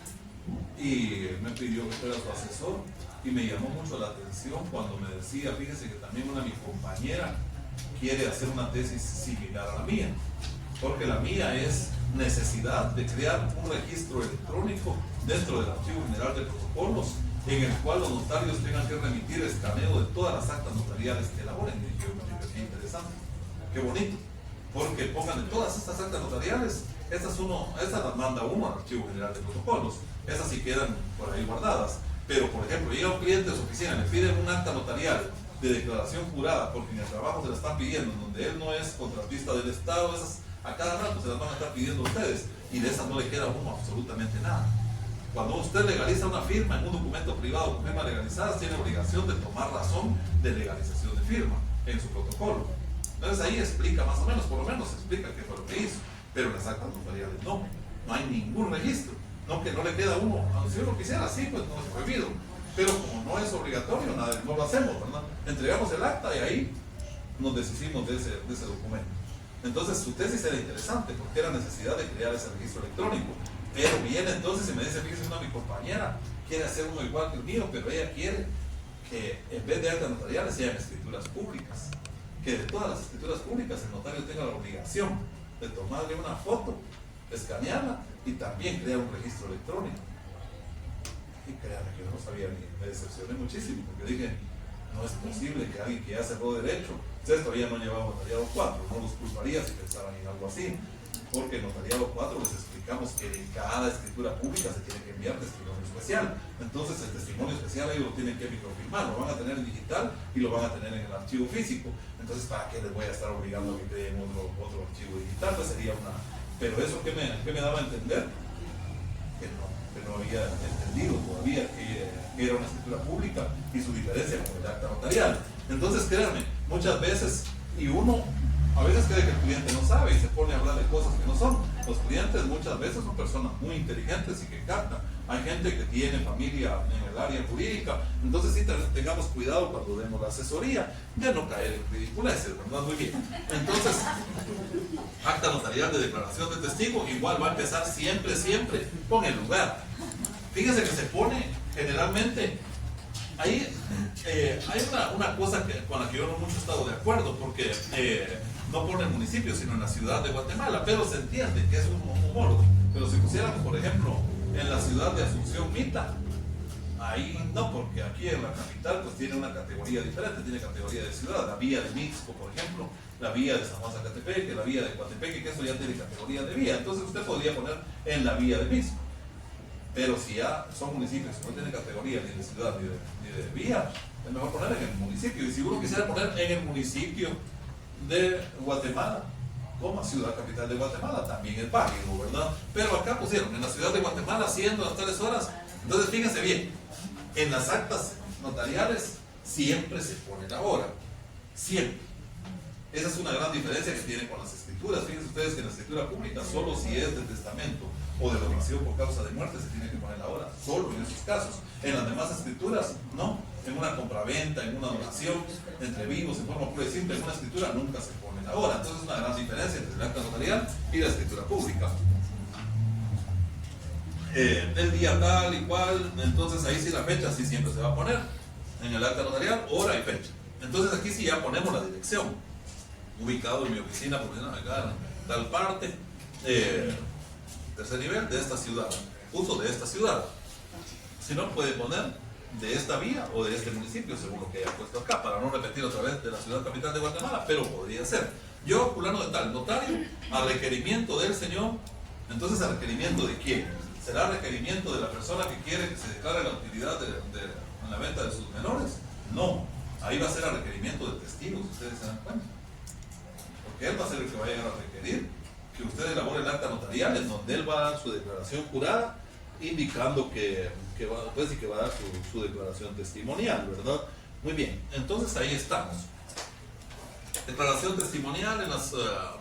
y me pidió que fuera su asesor, y me llamó mucho la atención cuando me decía, fíjese que también una de mis compañeras quiere hacer una tesis similar a la mía, porque la mía es necesidad de crear un registro electrónico dentro del Archivo General de Protocolos, en el cual los notarios tengan que remitir escaneo de todas las actas notariales que elaboren. Y yo me dije, qué interesante, qué bonito, porque pongan de todas estas actas notariales, estas las manda uno al Archivo General de Protocolos, esas sí quedan por ahí guardadas. Pero, por ejemplo, llega un cliente de su oficina, le piden un acta notarial de declaración jurada, porque en el trabajo se la están pidiendo, donde él no es contratista del Estado, esas a cada rato se las van a estar pidiendo ustedes, y de esas no le queda a uno absolutamente nada. Cuando usted legaliza una firma en un documento privado con firmas legalizadas, tiene obligación de tomar razón de legalización de firma en su protocolo. Entonces ahí explica más o menos, por lo menos explica qué fue lo que hizo, pero en las actas notariales no hay ningún registro. No, que no le queda a uno, si uno quisiera, sí, pues no es prohibido, pero como no es obligatorio, nada, no lo hacemos, ¿verdad? Entregamos el acta y ahí nos deshicimos de ese documento. Entonces su tesis era interesante porque era necesidad de crear ese registro electrónico, pero viene entonces y me dice, fíjese, una de mi compañera quiere hacer uno igual que el mío, pero ella quiere que en vez de actas notariales sean escrituras públicas, que de todas las escrituras públicas el notario tenga la obligación de tomarle una foto, escanearla y también crear un registro electrónico. Y créanme que yo no sabía, ni me decepcioné muchísimo, porque dije, no es posible que alguien que ya cerró derecho, ustedes todavía no llevaba notariado 4, no los culparía si pensaban en algo así, porque en notariado 4 les explicamos que en cada escritura pública se tiene que enviar testimonio especial. Entonces el testimonio especial ellos lo tienen que microfilmar, lo van a tener en digital y lo van a tener en el archivo físico. Entonces, ¿para qué les voy a estar obligando a que creen otro archivo digital? Pues sería una... Pero eso que me daba a entender, que no había entendido todavía que era una escritura pública y su diferencia con el acta notarial. Entonces, créanme, muchas veces, y uno a veces cree que el cliente no sabe y se pone a hablar de cosas que no son. Los clientes muchas veces son personas muy inteligentes y que captan. Hay gente que tiene familia en el área jurídica, entonces sí tengamos cuidado cuando demos la asesoría de no caer en ridiculeces, ¿verdad? Muy bien. Entonces, acta notarial de declaración de testigo igual va a empezar siempre con el lugar. Fíjense que se pone generalmente ahí hay una cosa con la que yo no mucho he estado de acuerdo, porque no pone el municipio sino en la ciudad de Guatemala, pero se entiende que es un homólogo. Pero si pusiéramos, por ejemplo, en la ciudad de Asunción Mita, ahí no, porque aquí en la capital pues tiene una categoría diferente, tiene categoría de ciudad, la vía de Mixco, por ejemplo, la vía de San Juan Zacatepeque, la vía de Coatepeque, que eso ya tiene categoría de vía. Entonces usted podría poner en la vía de Mixco. Pero si ya son municipios que no tienen categoría ni de ciudad ni de vía, es mejor poner en el municipio. Y si uno quisiera poner en el municipio de Guatemala, como ciudad capital de Guatemala, también es válido, ¿verdad? Pero acá pusieron en la ciudad de Guatemala, siendo las tales horas. Entonces fíjense bien, en las actas notariales siempre se pone la hora, siempre. Esa es una gran diferencia que tiene con las escrituras. Fíjense ustedes que en la escritura pública, solo si es de testamento o de donación por causa de muerte, se tiene que poner la hora, solo en esos casos. En las demás escrituras, no. En una compraventa, en una donación, entre vivos, en forma pura y simple, en una escritura nunca se pone la hora. Entonces es una gran diferencia entre el acta notarial y la escritura pública. El día tal y cual, entonces ahí sí la fecha sí siempre se va a poner. En el acta notarial, hora y fecha. Entonces aquí sí ya ponemos la dirección. Ubicado en mi oficina profesional acá en tal parte, tercer nivel de esta ciudad, uso de esta ciudad. Si no, puede poner de esta vía o de este municipio, según lo que haya puesto acá, para no repetir otra vez de la ciudad capital de Guatemala, pero podría ser. Yo, fulano de tal, notario, a requerimiento del señor. Entonces, ¿a requerimiento de quién? ¿Será requerimiento de la persona que quiere que se declare la utilidad en la venta de sus menores? No, ahí va a ser a requerimiento de testigos, ustedes se dan cuenta. Porque él va a ser el que va a llegar a requerir que usted elabore el acta notarial en donde él va a dar su declaración jurada, indicando que va a dar su declaración testimonial, ¿verdad? Muy bien, entonces ahí estamos. Declaración testimonial en las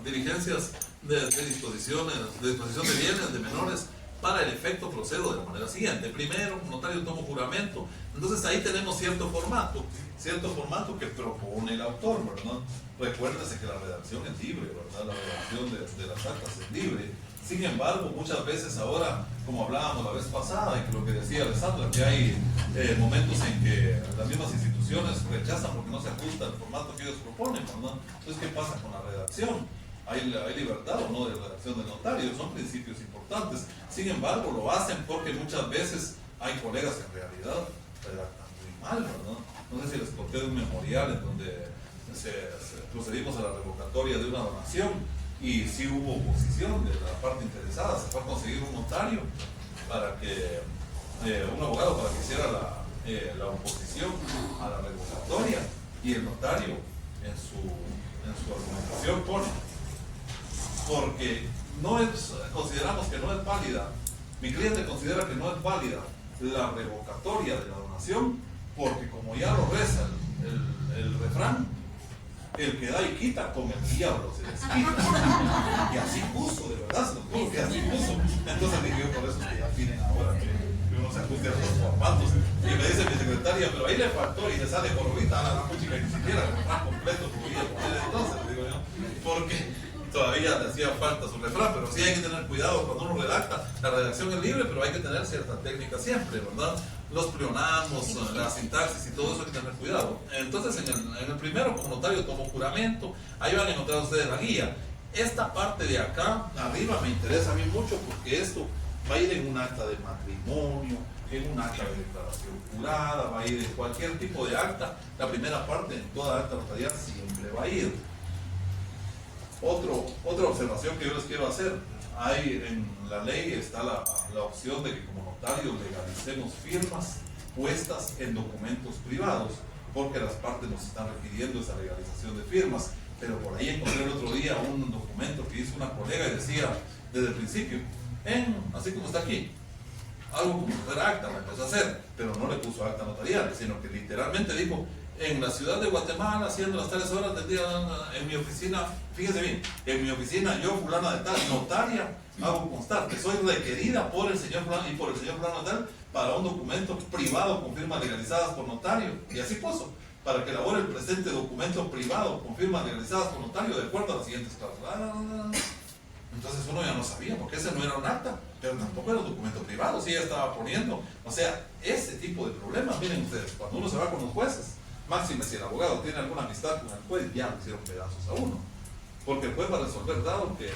diligencias de disposición de bienes de menores. Para el efecto procedo de la manera siguiente. Primero, notario toma juramento. Entonces ahí tenemos cierto formato que propone el autor, ¿verdad? Recuérdese que la redacción es libre, ¿verdad? La redacción de las actas es libre. Sin embargo, muchas veces ahora, como hablábamos la vez pasada, y que lo que decía Alessandra, que hay momentos en que las mismas instituciones rechazan porque no se ajusta al formato que ellos proponen, ¿verdad? Entonces, ¿qué pasa con la redacción? ¿Hay libertad o no de redacción del notario? Son principios importantes. Sin embargo, lo hacen porque muchas veces hay colegas que en realidad redactan muy mal, ¿verdad? No sé si les conté de un memorial en donde procedimos a la revocatoria de una donación y sí hubo oposición de la parte interesada. Se fue a conseguir un notario para que, un abogado para que hiciera la oposición a la revocatoria, y el notario en su argumentación pone: porque consideramos que no es válida, mi cliente considera que no es válida la revocatoria de la donación, porque como ya lo reza el refrán, el que da y quita, con el diablo se desquita. Y así puso, de verdad, se lo juro que así puso. Entonces dije yo, por eso que ya tienen ahora que uno se ajuste a los formatos. Y me dice mi secretaria, pero ahí le faltó y le sale por ahorita a la música, ni siquiera el refrán completo podía poner. Entonces, le digo yo, porque todavía le hacía falta su refrán, pero sí hay que tener cuidado cuando uno redacta. La redacción es libre, pero hay que tener cierta técnica siempre, ¿verdad? Los pleonasmos, la sintaxis y todo eso hay que tener cuidado. Entonces, en el primero, como notario tomo juramento, ahí van a encontrar ustedes la guía. Esta parte de acá, arriba, me interesa a mí mucho porque esto va a ir en un acta de matrimonio, en un acta de declaración jurada, va a ir en cualquier tipo de acta. La primera parte, en toda acta notarial, siempre va a ir. Otra observación que yo les quiero hacer: hay en la ley está la opción de que como notarios legalicemos firmas puestas en documentos privados, porque las partes nos están requiriendo esa legalización de firmas. Pero por ahí encontré el otro día un documento que hizo una colega y decía desde el principio, así como está aquí, algo como si fuera acta, la empezó a hacer, pero no le puso acta notarial, sino que literalmente dijo: en la ciudad de Guatemala, haciendo las tales horas del día, en mi oficina, fíjense bien, en mi oficina, yo, fulana de tal, notaria, hago constar que soy requerida por el señor fulano y por el señor fulano de tal para un documento privado con firmas legalizadas por notario. Y así puso: para que elabore el presente documento privado con firmas legalizadas por notario de acuerdo a las siguientes cláusulas. Entonces uno ya no sabía, porque ese no era un acta, pero tampoco era un documento privado, sí, ella estaba poniendo. O sea, ese tipo de problemas, miren ustedes, cuando uno se va con los jueces, máxime si el abogado tiene alguna amistad con el juez, ya le hicieron pedazos a uno, porque el juez va a resolver, dado que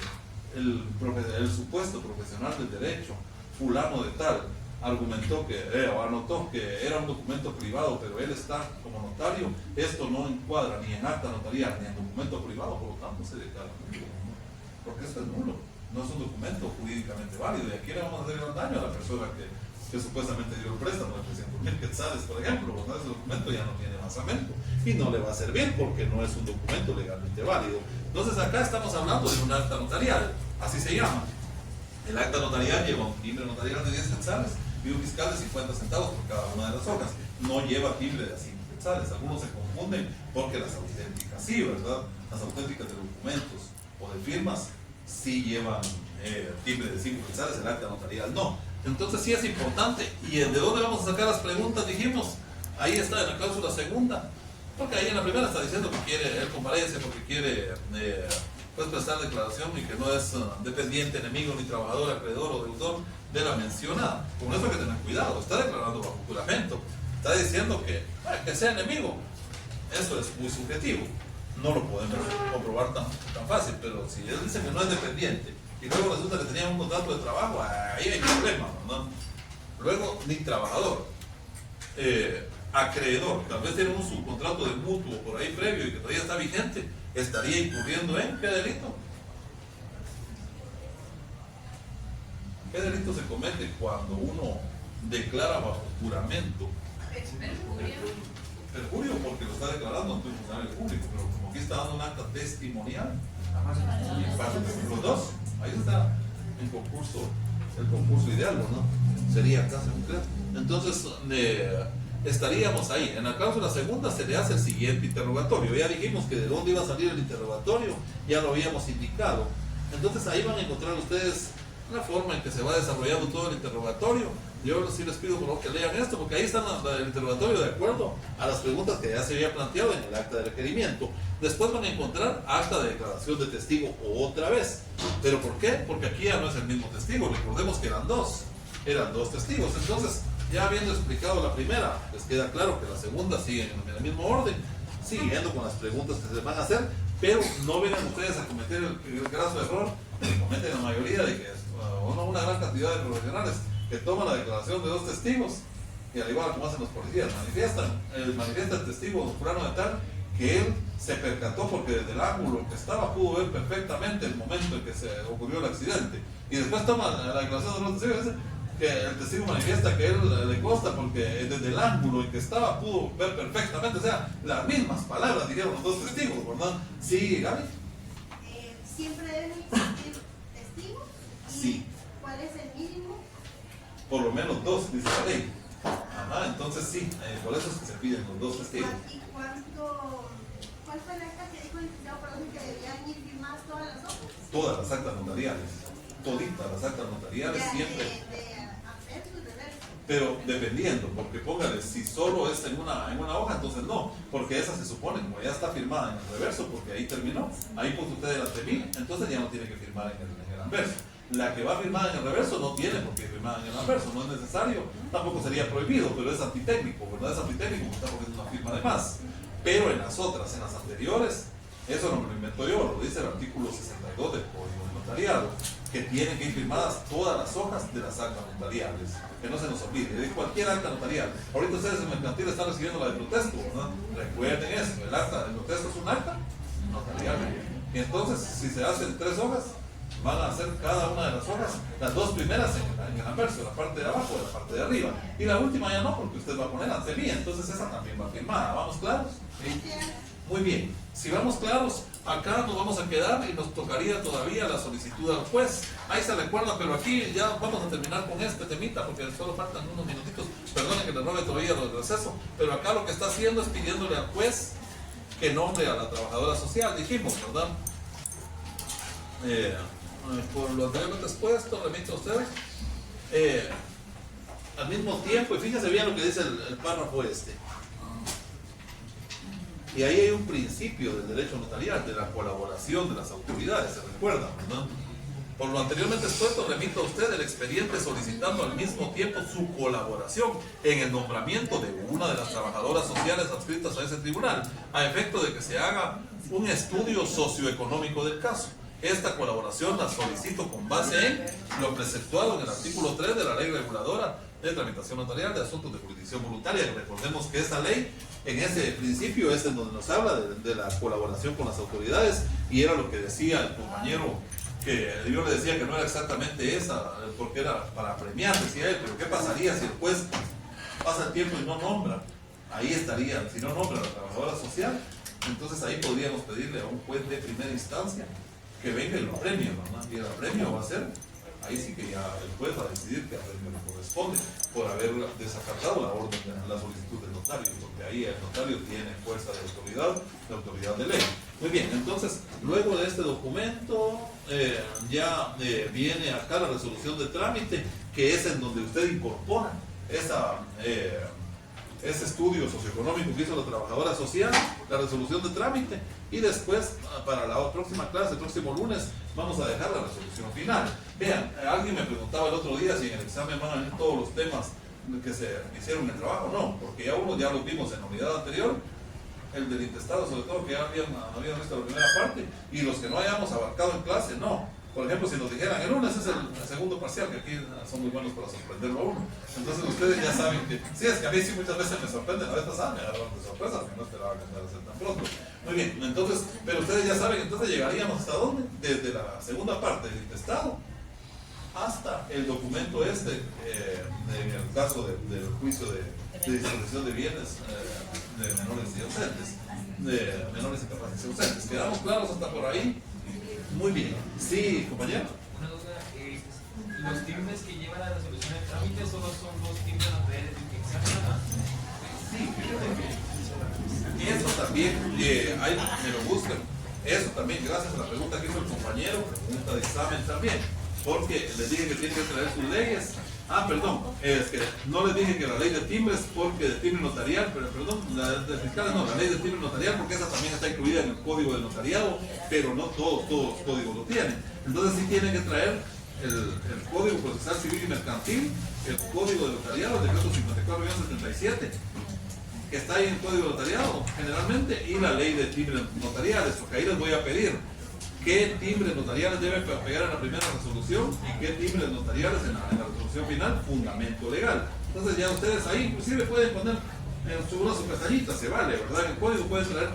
el supuesto profesional del derecho, fulano de tal, argumentó o anotó que era un documento privado, pero él está como notario, esto no encuadra ni en acta notarial ni en documento privado, por lo tanto se declara nulo, ¿no? Porque esto es nulo, no es un documento jurídicamente válido, y aquí le vamos a hacer gran daño a la persona que supuestamente dio el préstamo de 300,000 quetzales, por ejemplo, ¿verdad? Ese documento ya no tiene basamento y no le va a servir porque no es un documento legalmente válido. Entonces acá estamos hablando de un acta notarial, así se llama. El acta notarial lleva un timbre notarial de 10 quetzales y un fiscal de 50 centavos por cada una de las hojas. No lleva timbre de 5 quetzales. Algunos se confunden porque las auténticas sí, ¿verdad? Las auténticas de documentos o de firmas sí llevan timbre de 5 quetzales, el acta notarial no. Entonces sí es importante. ¿Y de dónde vamos a sacar las preguntas? Dijimos, ahí está en la cláusula segunda, porque ahí en la primera está diciendo que quiere, él comparece porque quiere pues prestar declaración y que no es dependiente, enemigo, ni trabajador, acreedor o deudor de la mencionada. Con eso hay que tener cuidado, está declarando bajo juramento, está diciendo que sea enemigo, eso es muy subjetivo, no lo podemos comprobar tan fácil, pero si él dice que no es dependiente y luego resulta que tenía un contrato de trabajo, ahí hay problemas, ¿no? Luego, ni trabajador. acreedor, tal vez tiene un subcontrato de mutuo por ahí previo y que todavía está vigente, estaría incurriendo en ¿qué delito? ¿Qué delito se comete cuando uno declara bajo juramento? Perjurio, porque lo está declarando ante un funcionario público, pero como aquí está dando un acta testimonial, los dos, ahí está el concurso ideal, ¿no? Sería caso concreto. Entonces, estaríamos ahí. En la cláusula segunda se le hace el siguiente interrogatorio. Ya dijimos que de dónde iba a salir el interrogatorio, ya lo habíamos indicado. Entonces ahí van a encontrar ustedes la forma en que se va desarrollando todo el interrogatorio. Yo sí les pido por favor que lean esto, porque ahí está el interrogatorio de acuerdo a las preguntas que ya se había planteado en el acta de requerimiento. Después van a encontrar acta de declaración de testigo otra vez. ¿Pero por qué? Porque aquí ya no es el mismo testigo. Recordemos que eran dos testigos. Entonces, ya habiendo explicado la primera, les queda claro que la segunda sigue en el mismo orden, siguiendo con las preguntas que se van a hacer, pero no vengan ustedes a cometer el graso error que cometen la mayoría de que una gran cantidad de profesionales que toman la declaración de dos testigos y al igual como hacen los policías, manifiesta el testigo fulano de tal que él se percató porque desde el ángulo en que estaba pudo ver perfectamente el momento en que se ocurrió el accidente, y después toma la declaración de los testigos y dice que el testigo manifiesta que él le consta porque desde el ángulo en que estaba pudo ver perfectamente, o sea, las mismas palabras dijeron los dos testigos, ¿verdad? Sí, Gaby. ¿Siempre deben existir testigos? Sí. ¿Cuál es el mínimo? Por lo menos dos, dice la ley. Ajá, entonces sí, por eso es que se piden los dos testigos. ¿Y cuál fue la acta que dijo el licenciado Perdón que debían ir firmadas todas las hojas? Todas las actas notariales, toditas las actas notariales, siempre. Pero dependiendo, porque póngale, si solo es en una hoja, entonces no, porque esa se supone, como ya está firmada en el reverso, porque ahí terminó, ahí puso usted el ante, entonces ya no tiene que firmar en el anverso. La que va firmada en el reverso no tiene por qué firmar en el anverso, no es necesario, tampoco sería prohibido, pero es antitécnico, ¿verdad? Es antitécnico porque es una firma de más. Pero en las otras, en las anteriores, eso no me lo invento yo, lo dice el artículo 62 del Código Notariado, que tienen que ir firmadas todas las hojas de las actas notariales, que no se nos olvide, de cualquier acta notarial. Ahorita ustedes en mercantil están recibiendo la de protesto, ¿verdad? Recuerden eso, el acta de protesto es un acta notarial. Y entonces, si se hacen 3 hojas, van a hacer cada una de las hojas, las 2 primeras en el anverso, la parte de abajo y la parte de arriba. Y la última ya no, porque usted va a poner ante mí, entonces esa también va firmada. ¿Vamos claros? ¿Sí? Muy bien. Si vamos claros, acá nos vamos a quedar y nos tocaría todavía la solicitud al juez. Ahí se recuerda, pero aquí ya vamos a terminar con este temita porque solo faltan unos minutitos. Perdonen que les robe todavía lo del receso, pero acá lo que está haciendo es pidiéndole al juez que nombre a la trabajadora social, dijimos, ¿verdad? Por lo anteriormente expuesto, remito a ustedes. Al mismo tiempo, y fíjense bien lo que dice el párrafo este. Y ahí hay un principio del derecho notarial, de la colaboración de las autoridades, se recuerda, ¿verdad? Por lo anteriormente expuesto, remito a usted el expediente solicitando al mismo tiempo su colaboración en el nombramiento de una de las trabajadoras sociales adscritas a ese tribunal, a efecto de que se haga un estudio socioeconómico del caso. Esta colaboración la solicito con base en lo preceptuado en el artículo 3 de la Ley Reguladora de Tramitación Notarial de Asuntos de Jurisdicción Voluntaria. Recordemos que esa ley, en ese principio, es en donde nos habla de la colaboración con las autoridades, y era lo que decía el compañero, que yo le decía que no era exactamente esa, porque era para premiar, decía él, pero ¿qué pasaría si el juez pasa el tiempo y no nombra? Ahí estaría, si no nombra a la trabajadora social, entonces ahí podríamos pedirle a un juez de primera instancia que venga y lo premie, ¿no? Y el premio va a ser, ahí sí que ya el juez va a decidir que a premio le corresponde por haber desacatado la orden de la solicitud del notario, porque ahí el notario tiene fuerza de autoridad de ley. Muy bien, entonces, luego de este documento, ya viene acá la resolución de trámite, que es en donde usted incorpora ese estudio socioeconómico que hizo la trabajadora social, la resolución de trámite, y después para la próxima clase, el próximo lunes, vamos a dejar la resolución final. Vean, alguien me preguntaba el otro día si en el examen van a venir todos los temas que se hicieron en el trabajo. No, porque ya uno ya los vimos en la unidad anterior, el del intestado sobre todo, que ya habían visto la primera parte, y los que no hayamos abarcado en clase, no. Por ejemplo, si nos dijeran el lunes es el segundo parcial, que aquí son muy buenos para sorprenderlo a uno. Entonces ustedes ya saben que, sí, es que a mí sí muchas veces me sorprenden, a veces me agarran de sorpresa, que no esperaba que fuera a ser tan pronto. Muy bien, entonces, pero ustedes ya saben, entonces llegaríamos hasta dónde, desde la segunda parte del intestado hasta el documento en el caso del juicio de disposición de bienes de menores y ausentes, de menores incapaces y ausentes. ¿Quedamos claros hasta por ahí? Muy bien. Sí, compañero. Una duda, los timbres que llevan la resolución de trámite solo son los timbres notariales de examen, ¿verdad? Sí, fíjate que eso también, ahí me lo buscan. Eso también, gracias a la pregunta que hizo el compañero, pregunta de examen también. Porque les dije que tienen que traer sus leyes. Ah, perdón, es que no les dije que la ley de timbres, porque de timbre notarial, pero perdón, la de fiscales no, la ley de timbre notarial, porque esa también está incluida en el código del notariado, pero no todos los códigos lo tienen. Entonces sí tienen que traer el código procesal civil y mercantil, el código del notariado, el decreto 54-77, que está ahí en el código del notariado generalmente, y la ley de timbres notariales, porque ahí les voy a pedir qué timbres notariales deben pegar en la primera resolución y qué timbres notariales en la resolución final, fundamento legal. Entonces ya ustedes ahí inclusive pueden poner en su pestañita, se vale, ¿verdad? En el código pueden traer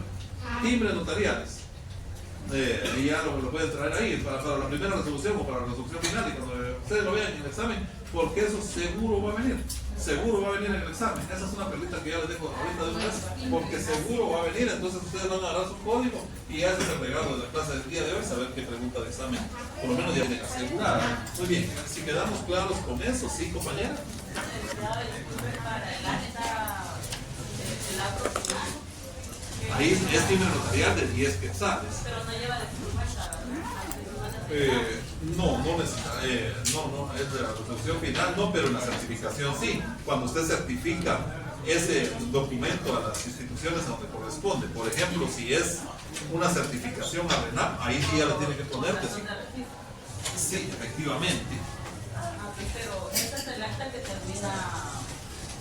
timbres notariales. Y ya lo pueden traer ahí para la primera resolución o para la resolución final, y cuando ustedes lo vean en el examen, porque eso seguro va a venir. Seguro va a venir en el examen. Esa es una perlita que ya les dejo ahorita de una vez, porque seguro va a venir. Entonces ustedes van a agarrar su código y ese es el regalo de la clase del día de hoy, saber qué pregunta de examen por lo menos ya tienen asegurada. Muy bien, si quedamos claros con eso, ¿sí, compañera? Ahí es timbre notarial de 10 quetzales. Pero no lleva de No necesita, no, es de la resolución final, no, pero en la certificación sí. Cuando usted certifica ese documento a las instituciones a donde corresponde, por ejemplo, si es una certificación a RENAP, ahí sí ya le tiene que poner que sí. Sí, efectivamente. Pero esta es el acta que termina.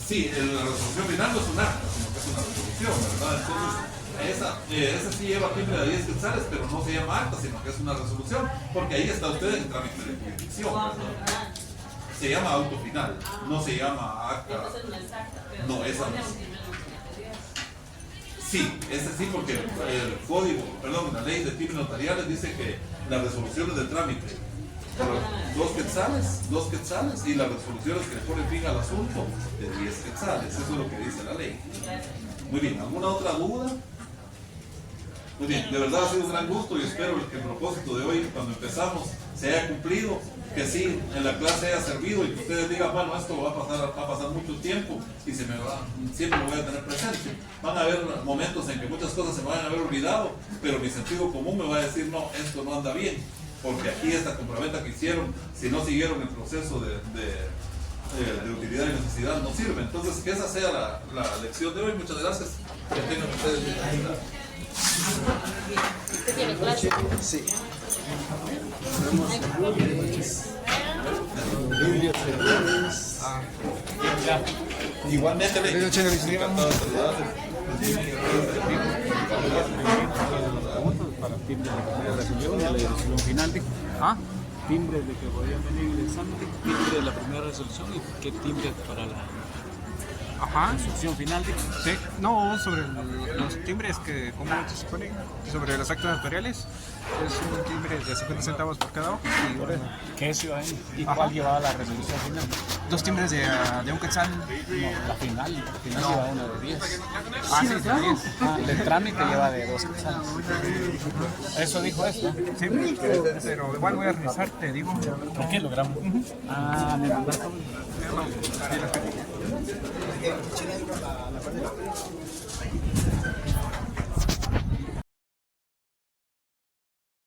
Sí, la resolución final no es un acta, sino que es una resolución, ¿verdad? Entonces, esa sí lleva timbre de 10 quetzales, pero no se llama acta, sino que es una resolución, porque ahí está usted en trámite de jurisdicción, ¿verdad? Se llama auto final, no se llama acta. Entonces no es acta, pero no, esa no es. Sí, ese sí, porque el código, perdón, la ley de timbres notariales dice que las resoluciones de trámite por 2 quetzales y las resoluciones que le ponen fin al asunto de 10 quetzales. Eso es lo que dice la ley. Muy bien, ¿alguna otra duda? Muy bien, de verdad ha sido un gran gusto y espero que el propósito de hoy, cuando empezamos, se haya cumplido, que sí, en la clase haya servido y que ustedes digan, bueno, esto va a pasar mucho tiempo y siempre lo voy a tener presente. Van a haber momentos en que muchas cosas se me van a haber olvidado, pero mi sentido común me va a decir, no, esto no anda bien, porque aquí esta compraventa que hicieron, si no siguieron el proceso de utilidad y necesidad, no sirve. Entonces, que esa sea la lección de hoy. Muchas gracias. Que tengan ustedes bien. ¿Usted tiene clase? Sí. Igualmente, encantado de saludarles. Para timbres de que podía resolución, la resolución final. Timbres de que podían venir en el examen, timbre de la primera resolución y qué timbre para la resolución final. Sí, no, sobre los timbres que, ¿cómo se supone? Sobre los actos notariales, es un timbre de 50 centavos por cada hoja. ¿Qué es ciudadano? ¿Y cuál llevaba la resolución final? 2 timbres de un quetzal. No, la final lleva uno de 10. Sí, de 10. El trámite lleva de 2 quetzales. Eso dijo esto. Sí, pero igual voy a revisar, te digo. ¿Por qué logramos? Me mandaron.